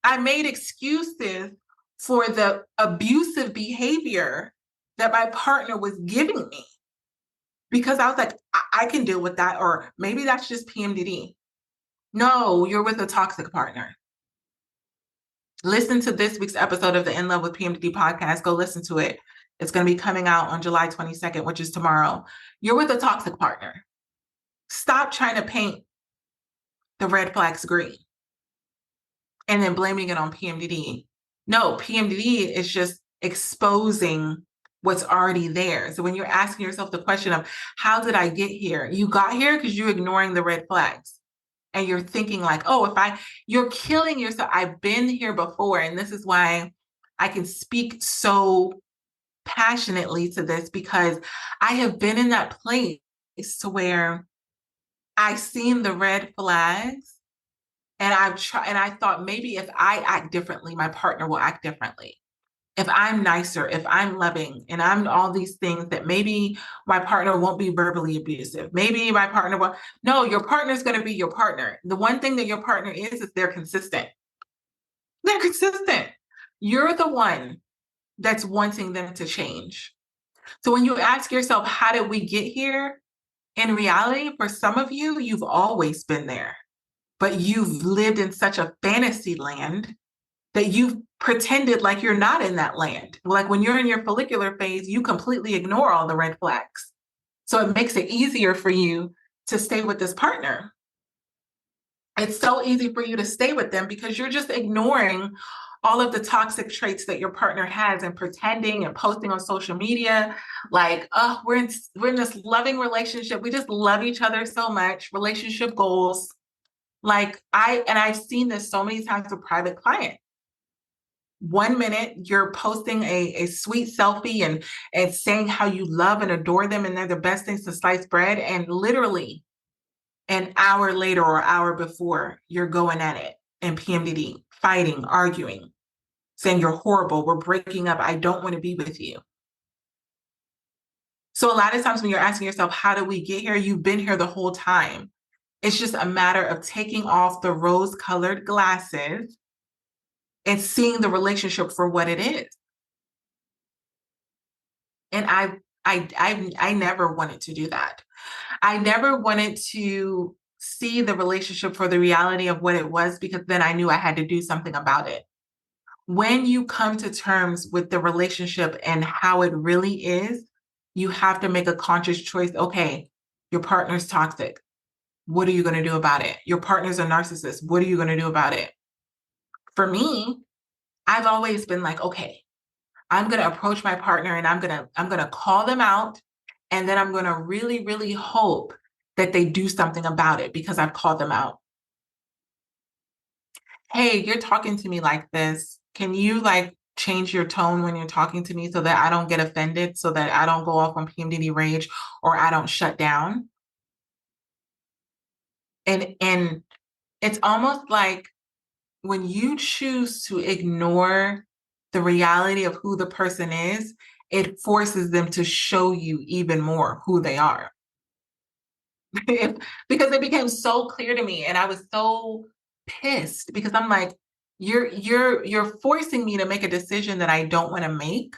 I made excuses for the abusive behavior that my partner was giving me because I was like, I can deal with that, or maybe that's just PMDD. No, you're with a toxic partner. Listen to this week's episode of the In Love with PMDD podcast. Go listen to it. It's going to be coming out on July 22nd, which is tomorrow. You're with a toxic partner. Stop trying to paint the red flags green and then blaming it on PMDD. No, PMDD is just exposing what's already there. So when you're asking yourself the question of how did I get here? You got here because you're ignoring the red flags. And you're thinking like, oh, you're killing yourself. I've been here before. And this is why I can speak so passionately to this, because I have been in that place to where I've seen the red flags and I've tried, and I thought maybe if I act differently, my partner will act differently. If I'm nicer, if I'm loving, and I'm all these things, that maybe my partner won't be verbally abusive. Maybe my partner will. No, your partner is going to be your partner. The one thing that your partner is they're consistent. They're consistent. You're the one that's wanting them to change. So when you ask yourself, how did we get here? In reality, for some of you, you've always been there, but you've lived in such a fantasy land that you've pretended like you're not in that land. Like when you're in your follicular phase, you completely ignore all the red flags. So it makes it easier for you to stay with this partner. It's so easy for you to stay with them because you're just ignoring all of the toxic traits that your partner has and pretending and posting on social media like, oh, we're in this loving relationship. We just love each other so much. Relationship goals. Like I've seen this so many times with private clients. 1 minute you're posting a sweet selfie and saying how you love and adore them and they're the best things to slice bread, and literally an hour later or hour before you're going at it in PMDD, fighting, arguing, saying you're horrible, we're breaking up, I don't want to be with you. So a lot of times when you're asking yourself, how did we get here? You've been here the whole time. It's just a matter of taking off the rose-colored glasses and seeing the relationship for what it is. And I never wanted to do that. I never wanted to see the relationship for the reality of what it was, because then I knew I had to do something about it. When you come to terms with the relationship and how it really is, you have to make a conscious choice. Okay, your partner's toxic. What are you going to do about it? Your partner's a narcissist. What are you going to do about it? For me, I've always been like, okay, I'm going to approach my partner and I'm going to call them out. And then I'm going to really, really hope that they do something about it because I've called them out. Hey, you're talking to me like this. Can you like change your tone when you're talking to me so that I don't get offended, so that I don't go off on PMDD rage or I don't shut down? And it's almost like when you choose to ignore the reality of who the person is, it forces them to show you even more who they are. Because it became so clear to me, and I was so pissed because I'm like, you're forcing me to make a decision that I don't want to make.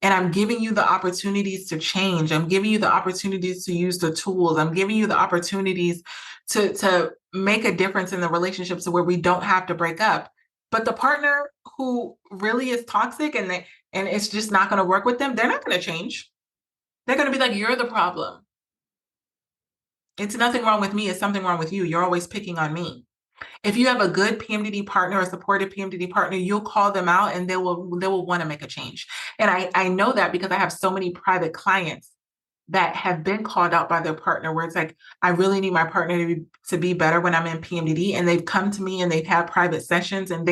And I'm giving you the opportunities to change. I'm giving you the opportunities to use the tools. I'm giving you the opportunities to make a difference in the relationship so where we don't have to break up. But the partner who really is toxic and it's just not going to work with them, they're not going to change. They're going to be like, you're the problem. It's nothing wrong with me. It's something wrong with you. You're always picking on me. If you have a good PMDD partner, a supportive PMDD partner, you'll call them out and they will want to make a change. And I know that because I have so many private clients that have been called out by their partner where it's like, I really need my partner to be better when I'm in PMDD. And they've come to me and they've had private sessions and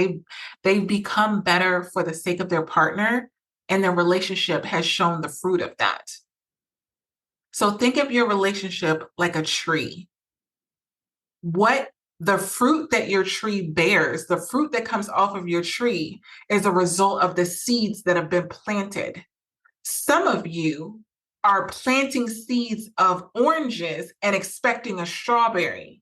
they've become better for the sake of their partner. And their relationship has shown the fruit of that. So think of your relationship like a tree. What the fruit that your tree bears, the fruit that comes off of your tree, is a result of the seeds that have been planted. Some of you are planting seeds of oranges and expecting a strawberry.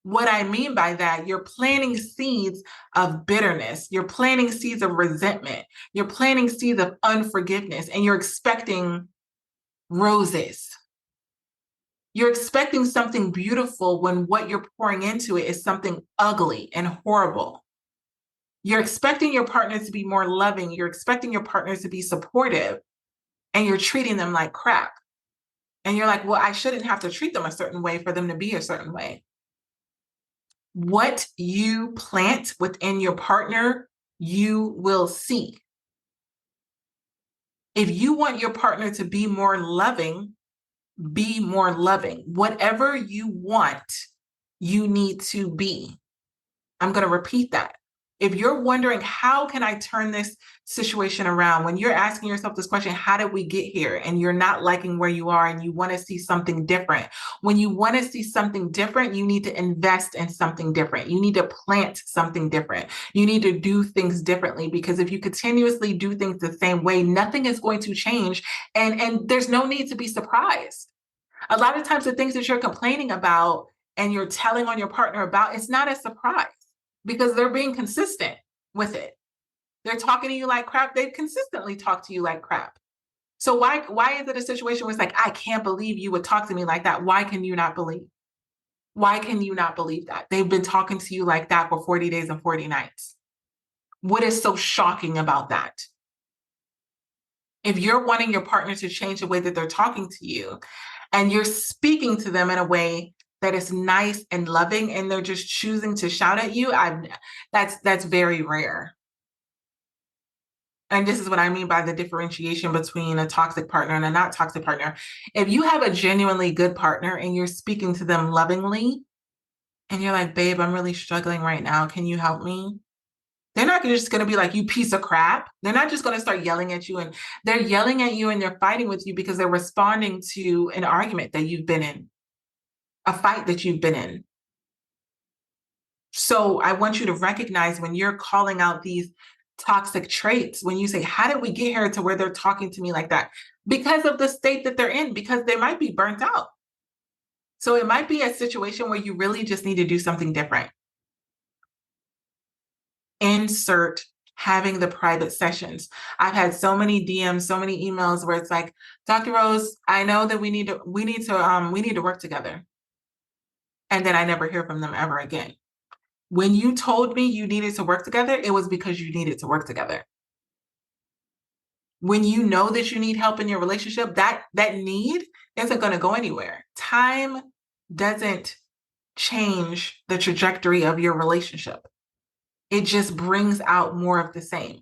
What I mean by that, you're planting seeds of bitterness, you're planting seeds of resentment, you're planting seeds of unforgiveness, and you're expecting roses. You're expecting something beautiful when what you're pouring into it is something ugly and horrible. You're expecting your partner to be more loving, you're expecting your partner to be supportive, and you're treating them like crap. And you're like, well, I shouldn't have to treat them a certain way for them to be a certain way. What you plant within your partner, you will see. If you want your partner to be more loving, be more loving. Whatever you want, you need to be. I'm going to repeat that. If you're wondering, how can I turn this situation around? When you're asking yourself this question, how did we get here? And you're not liking where you are and you want to see something different. When you want to see something different, you need to invest in something different. You need to plant something different. You need to do things differently, because if you continuously do things the same way, nothing is going to change. And there's no need to be surprised. A lot of times the things that you're complaining about and you're telling on your partner about, it's not a surprise, because they're being consistent with it. They're talking to you like crap. They've consistently talked to you like crap. So why is it a situation where it's like, I can't believe you would talk to me like that? Why can you not believe? Why can you not believe that? They've been talking to you like that for 40 days and 40 nights. What is so shocking about that? If you're wanting your partner to change the way that they're talking to you, and you're speaking to them in a way that is nice and loving, and they're just choosing to shout at you, that's very rare. And this is what I mean by the differentiation between a toxic partner and a not toxic partner. If you have a genuinely good partner and you're speaking to them lovingly, and you're like, babe, I'm really struggling right now, can you help me? They're not just going to be like, you piece of crap. They're not just going to start yelling at you, and they're yelling at you and they're fighting with you because they're responding to an argument that you've been in, a fight that you've been in. So I want you to recognize when you're calling out these toxic traits, when you say, how did we get here to where they're talking to me like that? Because of the state that they're in, because they might be burnt out. So it might be a situation where you really just need to do something different. Insert having the private sessions. I've had so many DMs, so many emails where it's like, Dr. Rose, I know that we need to work together. And then I never hear from them ever again. When you told me you needed to work together, it was because you needed to work together. When you know that you need help in your relationship, that need isn't going to go anywhere. Time doesn't change the trajectory of your relationship. It just brings out more of the same.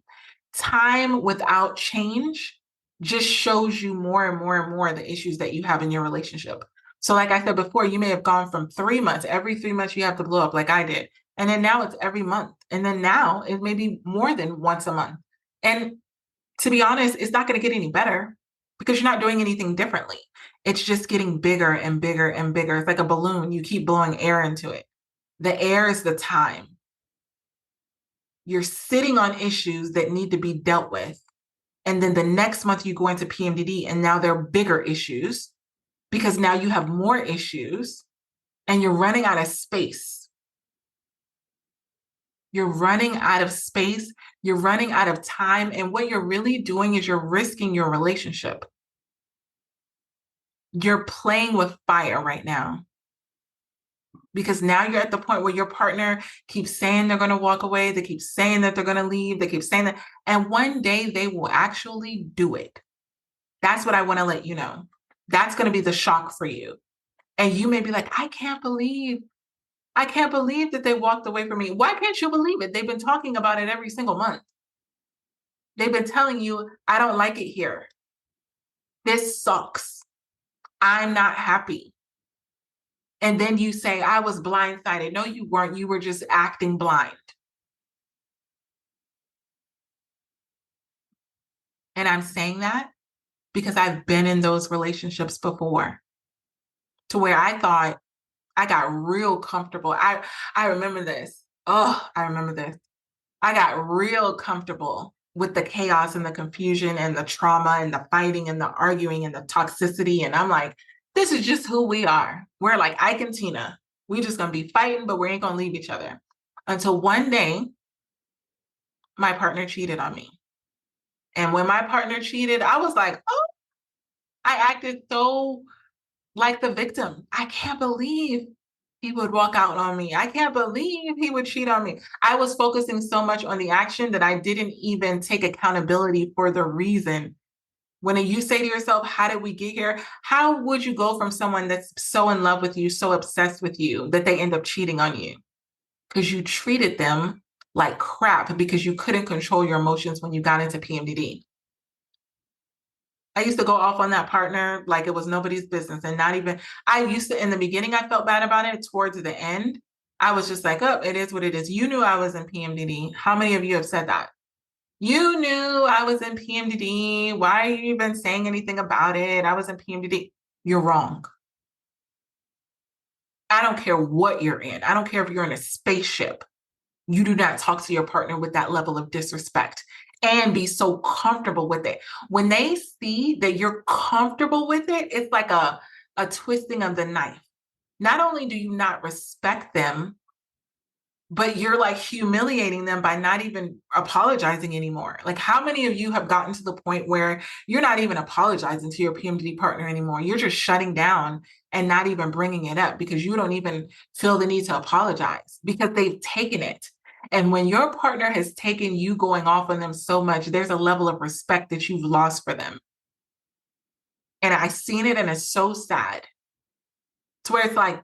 Time without change just shows you more and more and more the issues that you have in your relationship. So like I said before, you may have gone from 3 months, every 3 months you have to blow up like I did. And then now it's every month. And then now it may be more than once a month. And to be honest, it's not going to get any better because you're not doing anything differently. It's just getting bigger and bigger and bigger. It's like a balloon. You keep blowing air into it. The air is the time. You're sitting on issues that need to be dealt with. And then the next month you go into PMDD and now there are bigger issues because now you have more issues and you're running out of space. You're running out of space. You're running out of time. And what you're really doing is you're risking your relationship. You're playing with fire right now. Because now you're at the point where your partner keeps saying they're going to walk away. They keep saying that they're going to leave. They keep saying that. And one day they will actually do it. That's what I want to let you know. That's going to be the shock for you. And you may be like, I can't believe that they walked away from me. Why can't you believe it? They've been talking about it every single month. They've been telling you, I don't like it here. This sucks. I'm not happy. And then you say, I was blindsided. No, you weren't. You were just acting blind. And I'm saying that because I've been in those relationships before, to where I thought I got real comfortable. I remember this. Oh, I remember this. I got real comfortable with the chaos and the confusion and the trauma and the fighting and the arguing and the toxicity. And I'm like, this is just who we are. We're like Ike and Tina. We just gonna be fighting, but we ain't gonna leave each other. Until one day, my partner cheated on me. And when my partner cheated, I was like, oh, I acted so like the victim. I can't believe he would walk out on me. I can't believe he would cheat on me. I was focusing so much on the action that I didn't even take accountability for the reason. When you say to yourself, how did we get here? How would you go from someone that's so in love with you, so obsessed with you, that they end up cheating on you? Because you treated them like crap because you couldn't control your emotions when you got into PMDD. I used to go off on that partner like it was nobody's business, and not even, I used to, in the beginning, I felt bad about it. Towards the end, I was just like, oh, it is what it is. You knew I was in PMDD. How many of you have said that? You knew I was in PMDD. Why are you even saying anything about it? I was in PMDD. You're wrong. I don't care what you're in. I don't care if you're in a spaceship. You do not talk to your partner with that level of disrespect and be so comfortable with it. When they see that you're comfortable with it, it's like a twisting of the knife. Not only do you not respect them, but you're like humiliating them by not even apologizing anymore. Like, how many of you have gotten to the point where you're not even apologizing to your PMDD partner anymore? You're just shutting down and not even bringing it up because you don't even feel the need to apologize because they've taken it. And when your partner has taken you going off on them so much, there's a level of respect that you've lost for them. And I've seen it, and it's so sad to where it's like,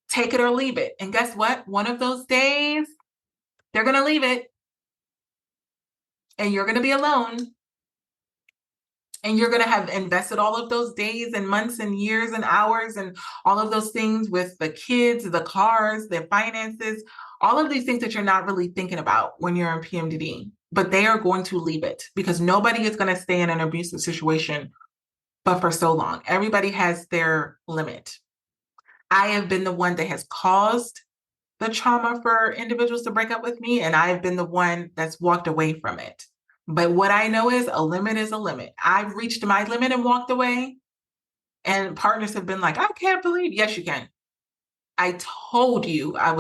take it or leave it. And guess what? One of those days, they're going to leave it. And you're going to be alone, and you're going to have invested all of those days and months and years and hours and all of those things with the kids, the cars, their finances, all of these things that you're not really thinking about when you're in PMDD, but they are going to leave it because nobody is going to stay in an abusive situation but for so long. Everybody has their limit. I have been the one that has caused the trauma for individuals to break up with me, and I've been the one that's walked away from it. But what I know is a limit is a limit. I've reached my limit and walked away, and partners have been like, I can't believe, yes, you can. I told you I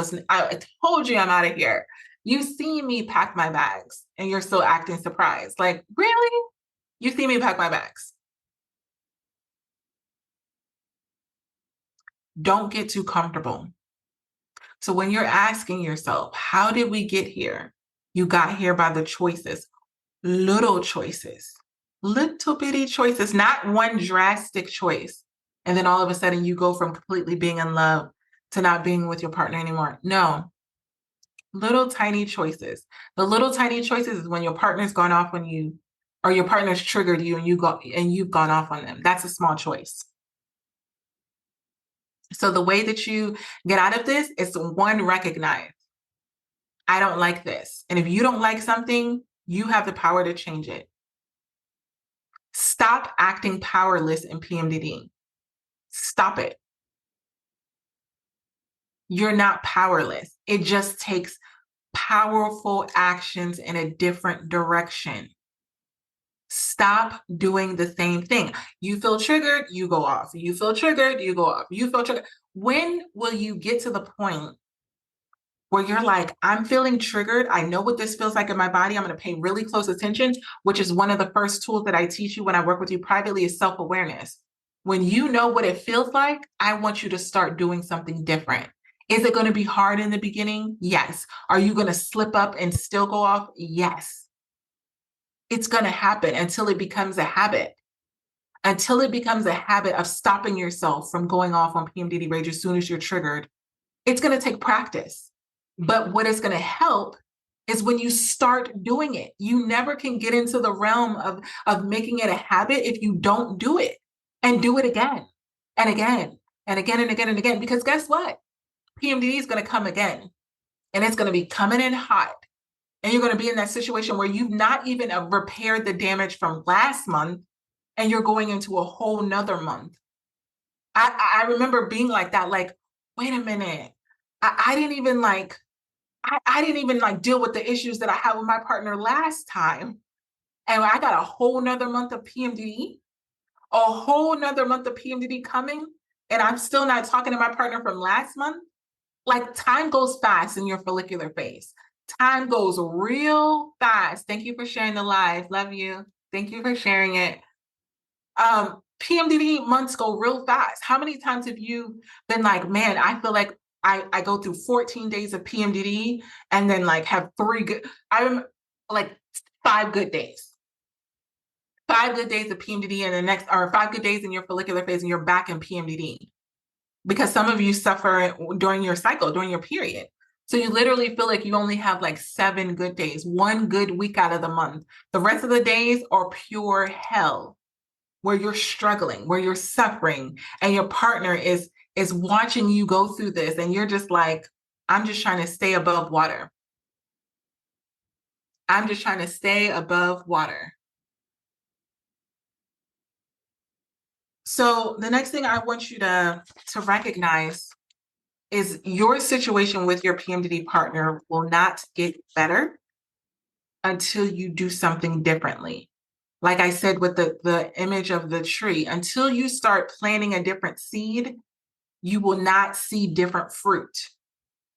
told you I'm out of here. You see me pack my bags and you're still acting surprised. Like, really? You see me pack my bags. Don't get too comfortable. So when you're asking yourself, how did we get here? You got here by the choices, little choices, little bitty choices, not one drastic choice. And then all of a sudden you go from completely being in love to not being with your partner anymore. No, little tiny choices. The little tiny choices is when your partner's gone off on you, or your partner's triggered you and you've gone off on them. That's a small choice. So the way that you get out of this is one, recognize, I don't like this. And if you don't like something, you have the power to change it. Stop acting powerless in PMDD. Stop it. You're not powerless. It just takes powerful actions in a different direction. Stop doing the same thing. You feel triggered, you go off. You feel triggered, you go off. You feel triggered. When will you get to the point where you're like, I'm feeling triggered. I know what this feels like in my body. I'm going to pay really close attention, which is one of the first tools that I teach you when I work with you privately is self-awareness. When you know what it feels like, I want you to start doing something different. Is it going to be hard in the beginning? Yes. Are you going to slip up and still go off? Yes. It's going to happen until it becomes a habit. Until it becomes a habit of stopping yourself from going off on PMDD rage as soon as you're triggered. It's going to take practice. But what is going to help is when you start doing it. You never can get into the realm of making it a habit if you don't do it, and do it again and again and again and again and again. Because guess what? PMDD is going to come again, and it's going to be coming in hot. And you're going to be in that situation where you've not even repaired the damage from last month, and you're going into a whole nother month. I remember being like that, like, wait a minute. I didn't even like deal with the issues that I had with my partner last time. And I got a whole nother month of PMDD, a whole nother month of PMDD coming. and I'm still not talking to my partner from last month. Like, time goes fast in your follicular phase. Time goes real fast. Thank you for sharing the live. Love you. Thank you for sharing it. PMDD months go real fast. How many times have you been like, man, I feel like I go through 14 days of PMDD and then like have I'm like 5 good days. 5 good days of PMDD and the next, or 5 good days in your follicular phase and you're back in PMDD. Because some of you suffer during your cycle, during your period. So you literally feel like you only have like 7 good days, 1 good week out of the month. The rest of the days are pure hell, where you're struggling, where you're suffering, and your partner is watching you go through this, and you're just like, I'm just trying to stay above water. I'm just trying to stay above water. So the next thing I want you to recognize is your situation with your PMDD partner will not get better until you do something differently. Like I said with the image of the tree, until you start planting a different seed, you will not see different fruit.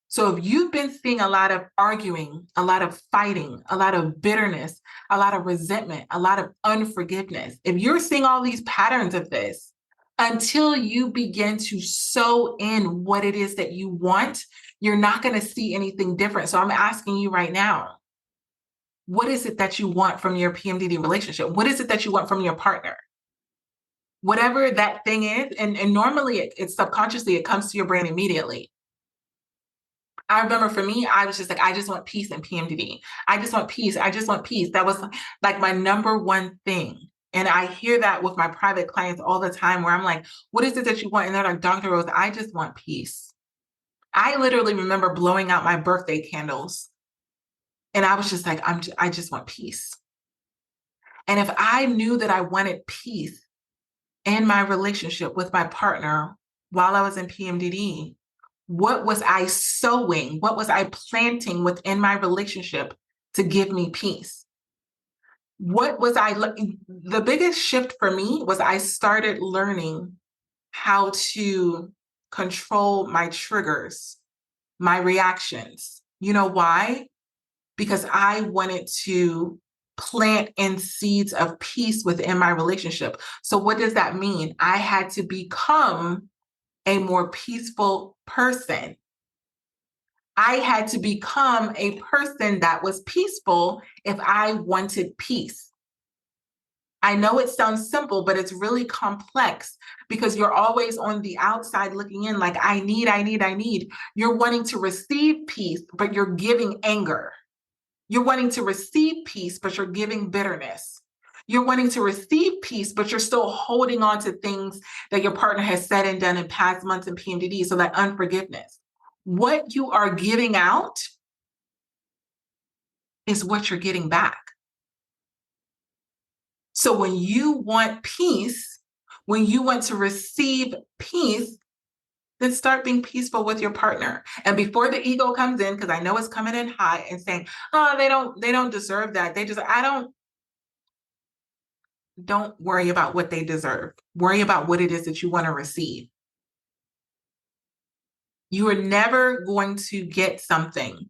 So if you've been seeing a lot of arguing, a lot of fighting, a lot of bitterness, a lot of resentment, a lot of unforgiveness, if you're seeing all these patterns of this, until you begin to sow in what it is that you want, you're not going to see anything different. So I'm asking you right now, what is it that you want from your PMDD relationship? What is it that you want from your partner? Whatever that thing is, and normally it's subconsciously, it comes to your brain immediately. I remember for me, I was just like, I just want peace in PMDD. I just want peace. I just want peace. That was like my number one thing. And I hear that with my private clients all the time, where I'm like, what is it that you want? And they're like, Dr. Rose, I just want peace. I literally remember blowing out my birthday candles. And I was just like, I just want peace. And if I knew that I wanted peace in my relationship with my partner while I was in PMDD, what was I sowing? What was I planting within my relationship to give me peace? What was the biggest shift for me was I started learning how to control my triggers, my reactions. You know why? Because I wanted to plant in seeds of peace within my relationship. So what does that mean? I had to become a more peaceful person. I had to become a person that was peaceful if I wanted peace. I know it sounds simple, but it's really complex because you're always on the outside looking in like, I need. You're wanting to receive peace, but you're giving anger. You're wanting to receive peace, but you're giving bitterness. You're wanting to receive peace, but you're still holding on to things that your partner has said and done in past months in PMDD. So that unforgiveness. What you are giving out is what you're getting back. So when you want peace, when you want to receive peace, then start being peaceful with your partner. And before the ego comes in, because I know it's coming in high and saying, oh, they don't deserve that. Don't worry about what they deserve. Worry about what it is that you want to receive. You are never going to get something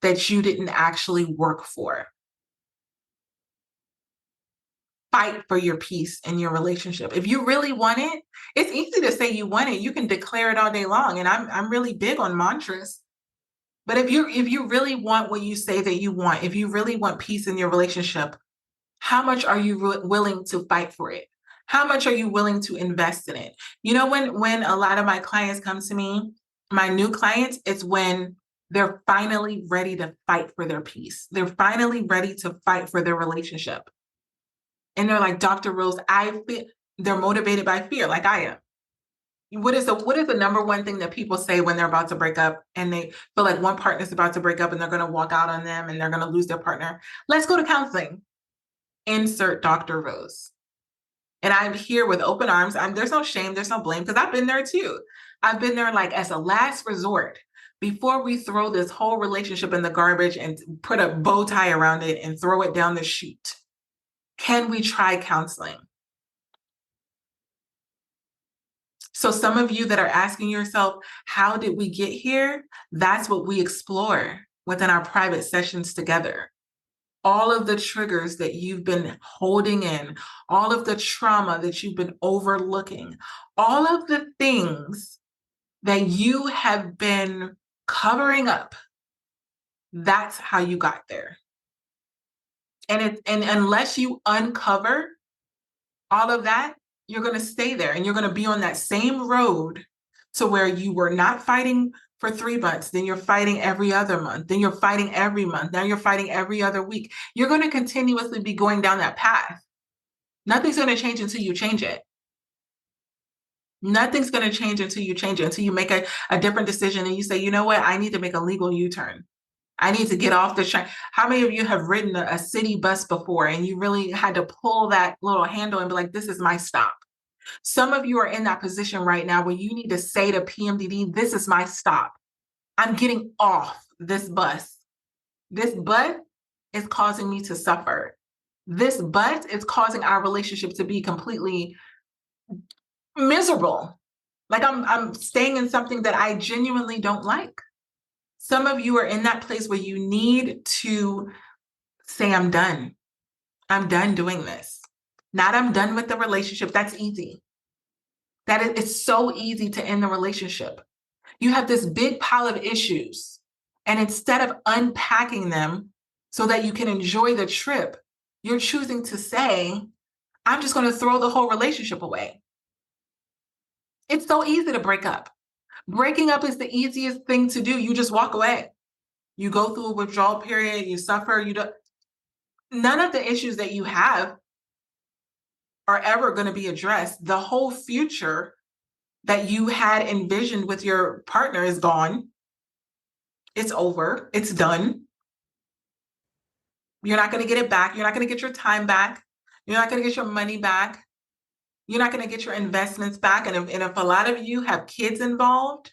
that you didn't actually work for. Fight for your peace in your relationship. If you really want it, it's easy to say you want it. You can declare it all day long. And I'm really big on mantras. But if you really want what you say that you want, if you really want peace in your relationship, how much are you willing to fight for it? How much are you willing to invest in it? You know, when a lot of my clients come to me, my new clients, it's when they're finally ready to fight for their peace. They're finally ready to fight for their relationship. And they're like, Dr. Rose, they're motivated by fear, like I am. What is the number one thing that people say when they're about to break up and they feel like one partner's about to break up and they're going to walk out on them and they're going to lose their partner? Let's go to counseling. Insert Dr. Rose. And I'm here with open arms. There's no shame, there's no blame, because I've been there too. I've been there like as a last resort before we throw this whole relationship in the garbage and put a bow tie around it and throw it down the chute. Can we try counseling? So some of you that are asking yourself, how did we get here? That's what we explore within our private sessions together. All of the triggers that you've been holding in, all of the trauma that you've been overlooking, all of the things that you have been covering up, that's how you got there. And unless you uncover all of that, you're going to stay there and you're going to be on that same road to where you were not fighting for 3 months, then you're fighting every other month, then you're fighting every month, now you're fighting every other week. You're going to continuously be going down that path. Nothing's going to change until you change it. Nothing's going to change until you change it, until you make a different decision and you say, you know what, I need to make a legal U-turn. I need to get off the train. How many of you have ridden a city bus before and you really had to pull that little handle and be like, this is my stop? Some of you are in that position right now where you need to say to PMDD, this is my stop. I'm getting off this bus. This bus is causing me to suffer. This bus is causing our relationship to be completely miserable. Like I'm staying in something that I genuinely don't like. Some of you are in that place where you need to say, I'm done. I'm done doing this. Not I'm done with the relationship. That's easy. It's so easy to end the relationship. You have this big pile of issues. And instead of unpacking them so that you can enjoy the trip, you're choosing to say, I'm just going to throw the whole relationship away. It's so easy to break up. Breaking up is the easiest thing to do. You just walk away. You go through a withdrawal period, you suffer, none of the issues that you have are ever going to be addressed. The whole future that you had envisioned with your partner is gone. It's over. It's done. You're not going to get it back. You're not going to get your time back. You're not going to get your money back. You're not going to get your investments back. And if a lot of you have kids involved,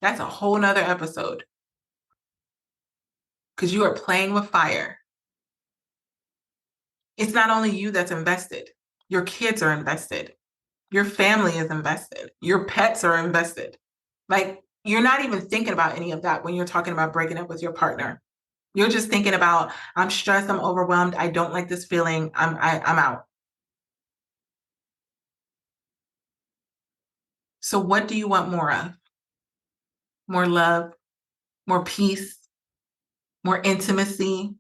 that's a whole nother episode. Because you are playing with fire. It's not only you that's invested. Your kids are invested. Your family is invested. Your pets are invested. Like, you're not even thinking about any of that when you're talking about breaking up with your partner. You're just thinking about, I'm stressed, I'm overwhelmed, I don't like this feeling, I'm out. So what do you want more of? More love, more peace, more intimacy?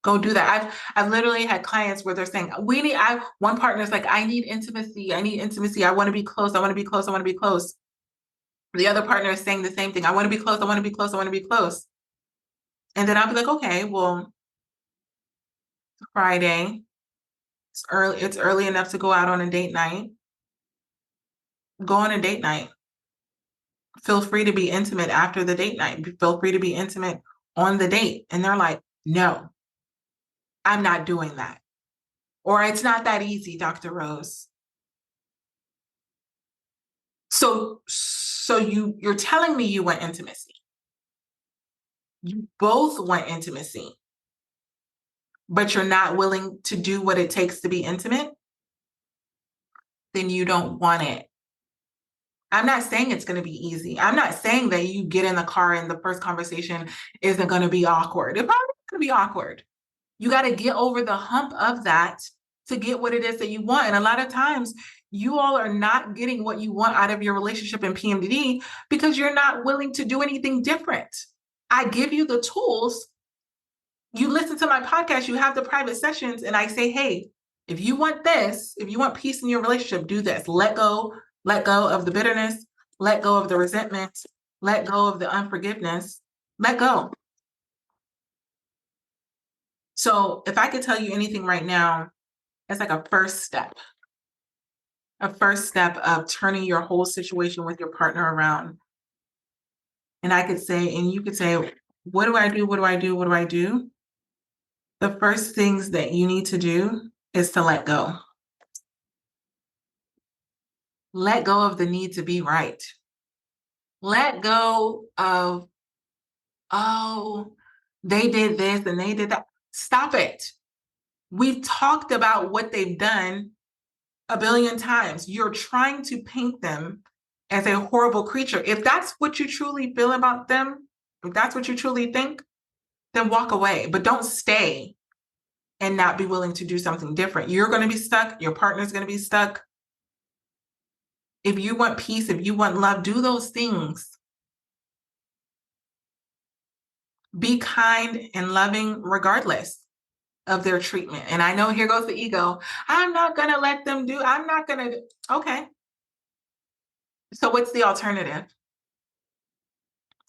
Go do that. I've literally had clients where they're saying, one partner's like, I need intimacy. I want to be close. I want to be close. I want to be close. The other partner is saying the same thing. I want to be close. I want to be close. I want to be close. And then I'll be like, okay, well, Friday, it's early enough to go out on a date night. Go on a date night. Feel free to be intimate after the date night. Feel free to be intimate on the date. And they're like, no, I'm not doing that. Or it's not that easy, Dr. Rose. So you're telling me you want intimacy. You both want intimacy, but you're not willing to do what it takes to be intimate? Then you don't want it. I'm not saying it's going to be easy. I'm not saying that you get in the car and the first conversation isn't going to be awkward. It's probably going to be awkward. You got to get over the hump of that to get what it is that you want. And a lot of times you all are not getting what you want out of your relationship in PMDD because you're not willing to do anything different. I give you the tools. You listen to my podcast, you have the private sessions, and I say, hey, if you want this, if you want peace in your relationship, do this. Let go of the bitterness, let go of the resentment, let go of the unforgiveness, let go. So if I could tell you anything right now, it's like a first step of turning your whole situation with your partner around. And I could say, and you could say, what do I do? What do I do? What do I do? The first things that you need to do is to let go. Let go of the need to be right. Let go of, oh, they did this and they did that. Stop it. We've talked about what they've done a billion times. You're trying to paint them as a horrible creature. If that's what you truly feel about them, if that's what you truly think, then walk away. But don't stay and not be willing to do something different. You're going to be stuck. Your partner's going to be stuck. If you want peace, if you want love, do those things. Be kind and loving regardless of their treatment. And I know here goes the ego. I'm not going to let them do, I'm not going to. Okay. So what's the alternative?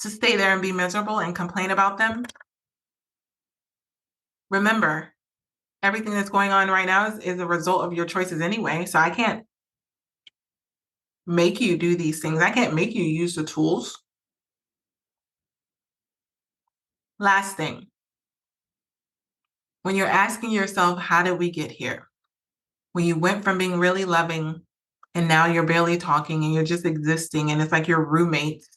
To stay there and be miserable and complain about them? Remember, everything that's going on right now is a result of your choices anyway. So I can't make you do these things. I can't make you use the tools. Last thing, when you're asking yourself, how did we get here? When you went from being really loving and now you're barely talking and you're just existing and it's like your roommates,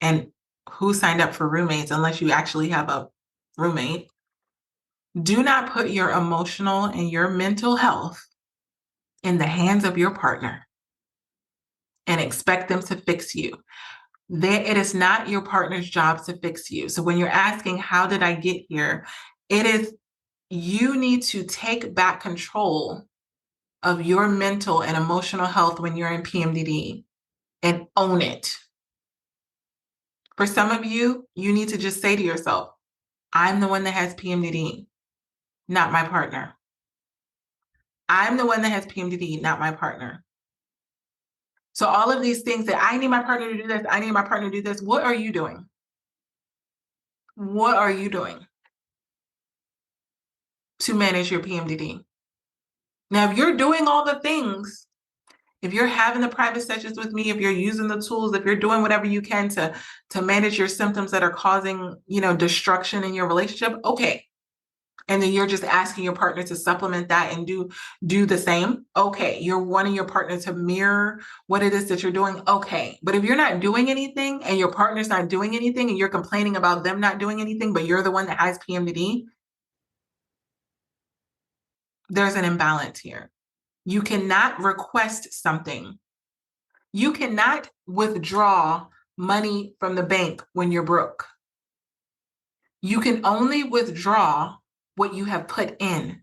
and who signed up for roommates unless you actually have a roommate? Do not put your emotional and your mental health in the hands of your partner and expect them to fix you. It is not your partner's job to fix you. So when you're asking, how did I get here? It is, you need to take back control of your mental and emotional health when you're in PMDD and own it. For some of you, you need to just say to yourself, I'm the one that has PMDD, not my partner. I'm the one that has PMDD, not my partner. So all of these things that I need my partner to do this, I need my partner to do this, what are you doing? What are you doing to manage your PMDD? Now, if you're doing all the things, if you're having the private sessions with me, if you're using the tools, if you're doing whatever you can to manage your symptoms that are causing, destruction in your relationship, okay. And then you're just asking your partner to supplement that and do the same. Okay. You're wanting your partner to mirror what it is that you're doing. Okay. But if you're not doing anything and your partner's not doing anything and you're complaining about them not doing anything, but you're the one that has PMDD, there's an imbalance here. You cannot request something. You cannot withdraw money from the bank when you're broke. You can only withdraw what you have put in.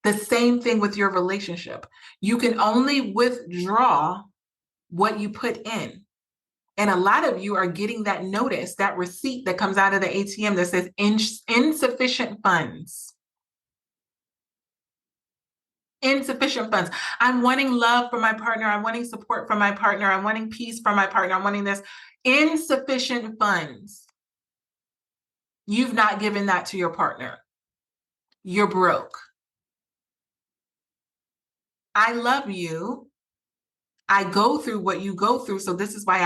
The same thing with your relationship. You can only withdraw what you put in. And a lot of you are getting that notice, that receipt that comes out of the ATM that says insufficient funds. Insufficient funds. I'm wanting love from my partner. I'm wanting support from my partner. I'm wanting peace from my partner. I'm wanting this. Insufficient funds. You've not given that to your partner. You're broke. I love you. I go through what you go through. So this is why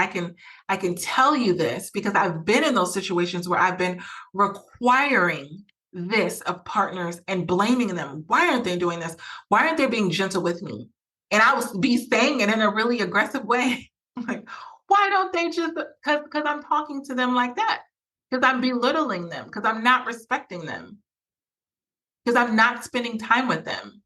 I can tell you this, because I've been in those situations where I've been requiring this of partners and blaming them. Why aren't they doing this? Why aren't they being gentle with me? And I would be saying it in a really aggressive way. Like, why don't they just, because I'm talking to them like that, because I'm belittling them, because I'm not respecting them, because I'm not spending time with them.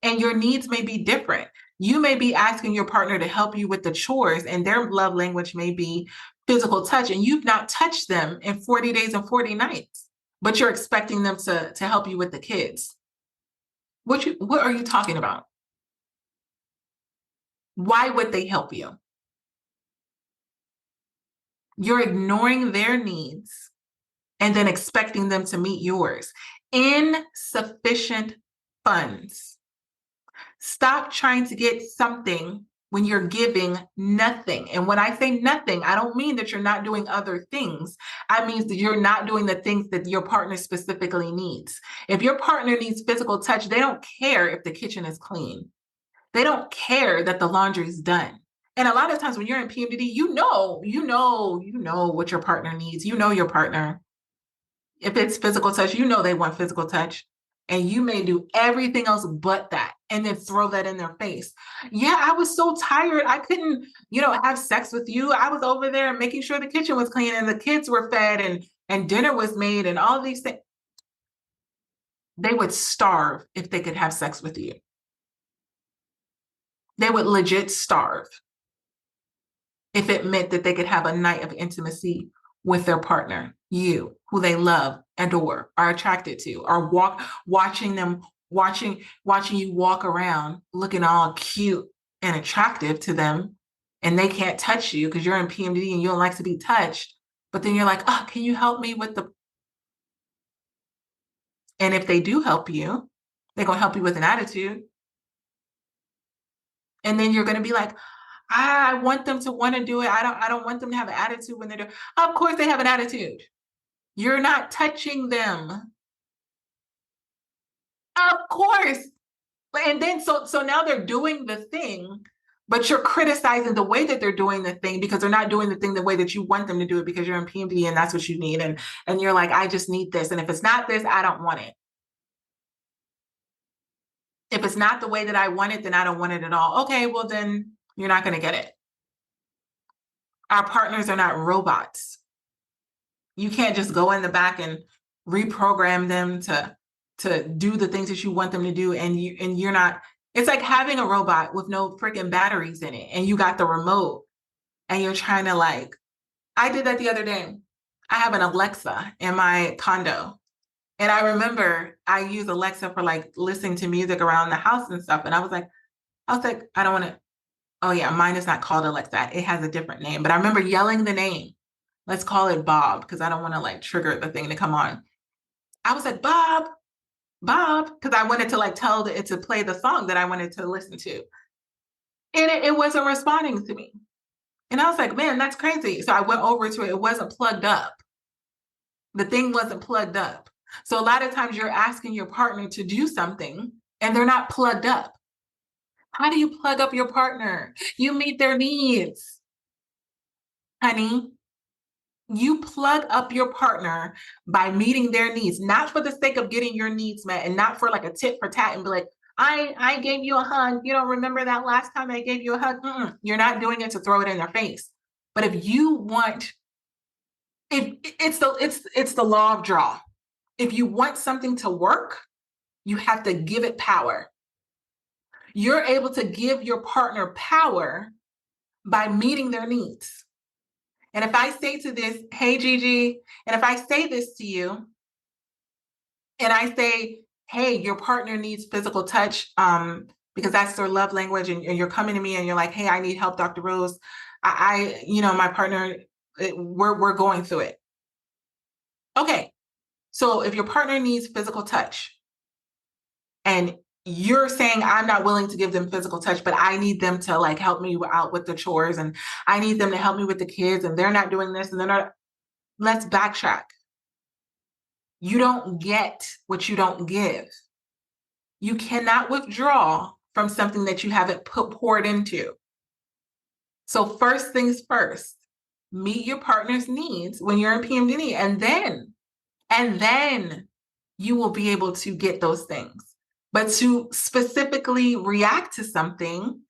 And your needs may be different. You may be asking your partner to help you with the chores, and their love language may be physical touch, and you've not touched them in 40 days and 40 nights, but you're expecting them to help you with the kids. What are you talking about? Why would they help you? You're ignoring their needs and then expecting them to meet yours. Insufficient funds. Stop trying to get something when you're giving nothing. And when I say nothing, I don't mean that you're not doing other things. I mean that you're not doing the things that your partner specifically needs. If your partner needs physical touch, they don't care if the kitchen is clean. They don't care that the laundry is done. And a lot of times when you're in PMDD, you know what your partner needs. You know your partner. If it's physical touch, you know they want physical touch. And you may do everything else but that and then throw that in their face. Yeah, I was so tired. I couldn't, have sex with you. I was over there making sure the kitchen was clean and the kids were fed and dinner was made and all these things. They would starve if they could have sex with you. They would legit starve if it meant that they could have a night of intimacy with their partner, you, who they love, adore, are attracted to, or watching you walk around looking all cute and attractive to them, and they can't touch you because you're in PMDD and you don't like to be touched. But then you're like, oh, can you help me with the? And if they do help you, they're gonna help you with an attitude. And then you're gonna be like, I want them to want to do it. I don't want them to have an attitude when they're doing. Of course they have an attitude. You're not touching them. Of course. And then so now they're doing the thing, but you're criticizing the way that they're doing the thing because they're not doing the thing the way that you want them to do it because you're in PMD and that's what you need. And you're like, I just need this. And if it's not this, I don't want it. If it's not the way that I want it, then I don't want it at all. Okay, well then you're not going to get it. Our partners are not robots. You can't just go in the back and reprogram them to do the things that you want them to do, and you're not. It's like having a robot with no freaking batteries in it, and you got the remote, and you're trying to like. I did that the other day. I have an Alexa in my condo, and I remember I use Alexa for like listening to music around the house and stuff, and I was like, I don't want to. Oh yeah, mine is not called Alexa. It has a different name, but I remember yelling the name. Let's call it Bob because I don't want to like trigger the thing to come on. I was like, Bob, because I wanted to like tell it to play the song that I wanted to listen to. And it wasn't responding to me. And I was like, man, that's crazy. So I went over to it. It wasn't plugged up. The thing wasn't plugged up. So a lot of times you're asking your partner to do something and they're not plugged up. How do you plug up your partner? You meet their needs, honey. You plug up your partner by meeting their needs, not for the sake of getting your needs met and not for like a tit for tat and be like, I gave you a hug. You don't remember that last time I gave you a hug? You're not doing it to throw it in their face. But if you want, if it's the law of draw. If you want something to work, you have to give it power. You're able to give your partner power by meeting their needs. And if I say to this, hey, Gigi, and if I say this to you, and I say, hey, your partner needs physical touch because that's their love language, and you're coming to me and you're like, hey, I need help, Dr. Rose. My partner, we're going through it. Okay, so if your partner needs physical touch and you're saying I'm not willing to give them physical touch, but I need them to like help me out with the chores and I need them to help me with the kids and they're not doing this and they're not, let's backtrack. You don't get what you don't give. You cannot withdraw from something that you haven't poured into. So first things first, meet your partner's needs when you're in PMDD, and then you will be able to get those things. But to specifically react to something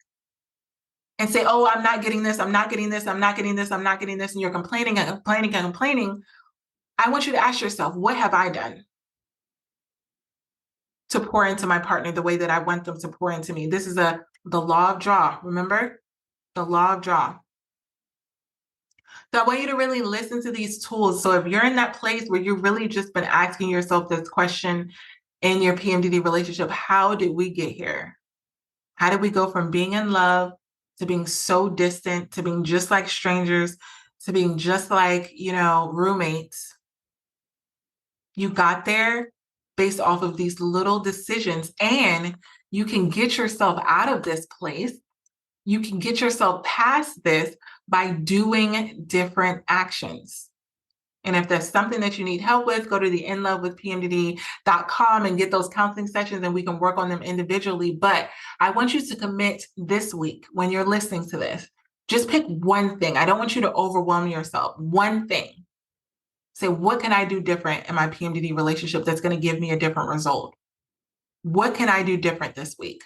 and say, oh, I'm not getting this, I'm not getting this, I'm not getting this, I'm not getting this, and you're complaining and complaining and complaining, I want you to ask yourself, what have I done to pour into my partner the way that I want them to pour into me? This is the law of draw. Remember? The law of draw. So I want you to really listen to these tools. So if you're in that place where you've really just been asking yourself this question in your PMDD relationship, how did we get here? How did we go from being in love to being so distant, to being just like strangers, to being just like, roommates? You got there based off of these little decisions, and you can get yourself out of this place. You can get yourself past this by doing different actions. And if there's something that you need help with, go to the inlovewithpmdd.com and get those counseling sessions and we can work on them individually. But I want you to commit this week when you're listening to this. Just pick one thing. I don't want you to overwhelm yourself. One thing. Say, what can I do different in my PMDD relationship that's going to give me a different result? What can I do different this week?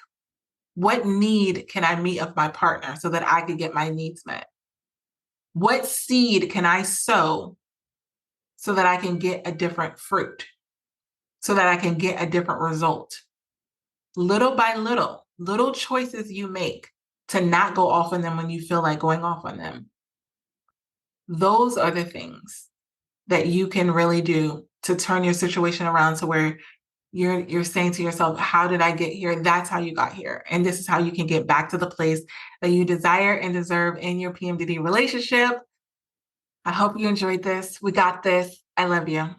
What need can I meet of my partner so that I can get my needs met? What seed can I sow so that I can get a different fruit, so that I can get a different result? Little by little, little choices you make to not go off on them when you feel like going off on them. Those are the things that you can really do to turn your situation around to where you're saying to yourself, how did I get here? That's how you got here. And this is how you can get back to the place that you desire and deserve in your PMDD relationship. I hope you enjoyed this. We got this. I love you.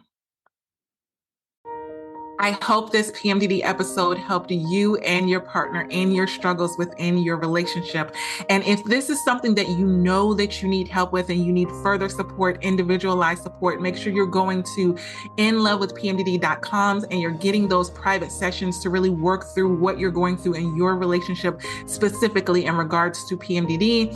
I hope this PMDD episode helped you and your partner in your struggles within your relationship. And if this is something that you know that you need help with and you need further support, individualized support, make sure you're going to inlovewithpmdd.com and you're getting those private sessions to really work through what you're going through in your relationship, specifically in regards to PMDD.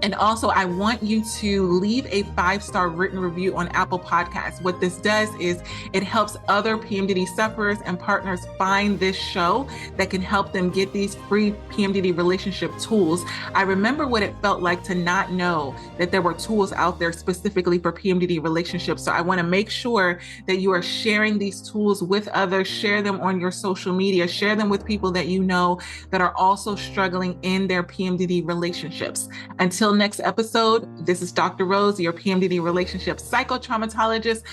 And also, I want you to leave a 5-star written review on Apple Podcasts. What this does is it helps other PMDD sufferers and partners find this show that can help them get these free PMDD relationship tools. I remember what it felt like to not know that there were tools out there specifically for PMDD relationships. So I want to make sure that you are sharing these tools with others, share them on your social media, share them with people that you know that are also struggling in their PMDD relationships. Until next episode, this is Dr. Rose, your PMDD relationship psychotraumatologist.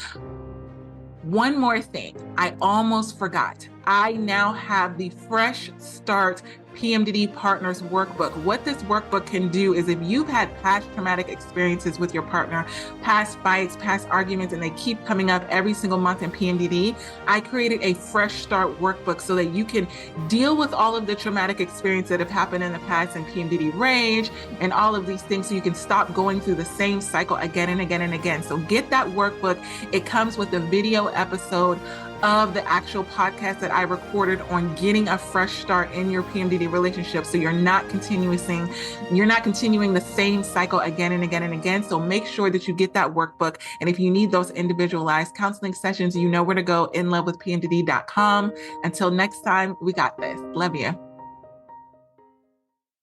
One more thing, I almost forgot. I now have the Fresh Start PMDD Partners Workbook. What this workbook can do is if you've had past traumatic experiences with your partner, past fights, past arguments, and they keep coming up every single month in PMDD, I created a Fresh Start Workbook so that you can deal with all of the traumatic experiences that have happened in the past in PMDD rage and all of these things so you can stop going through the same cycle again and again and again. So get that workbook. It comes with a video episode of the actual podcast that I recorded on getting a fresh start in your PMDD relationship. So you're not continuing the same cycle again and again and again. So make sure that you get that workbook. And if you need those individualized counseling sessions, you know where to go, inlovewithpmdd.com. Until next time, we got this. Love you.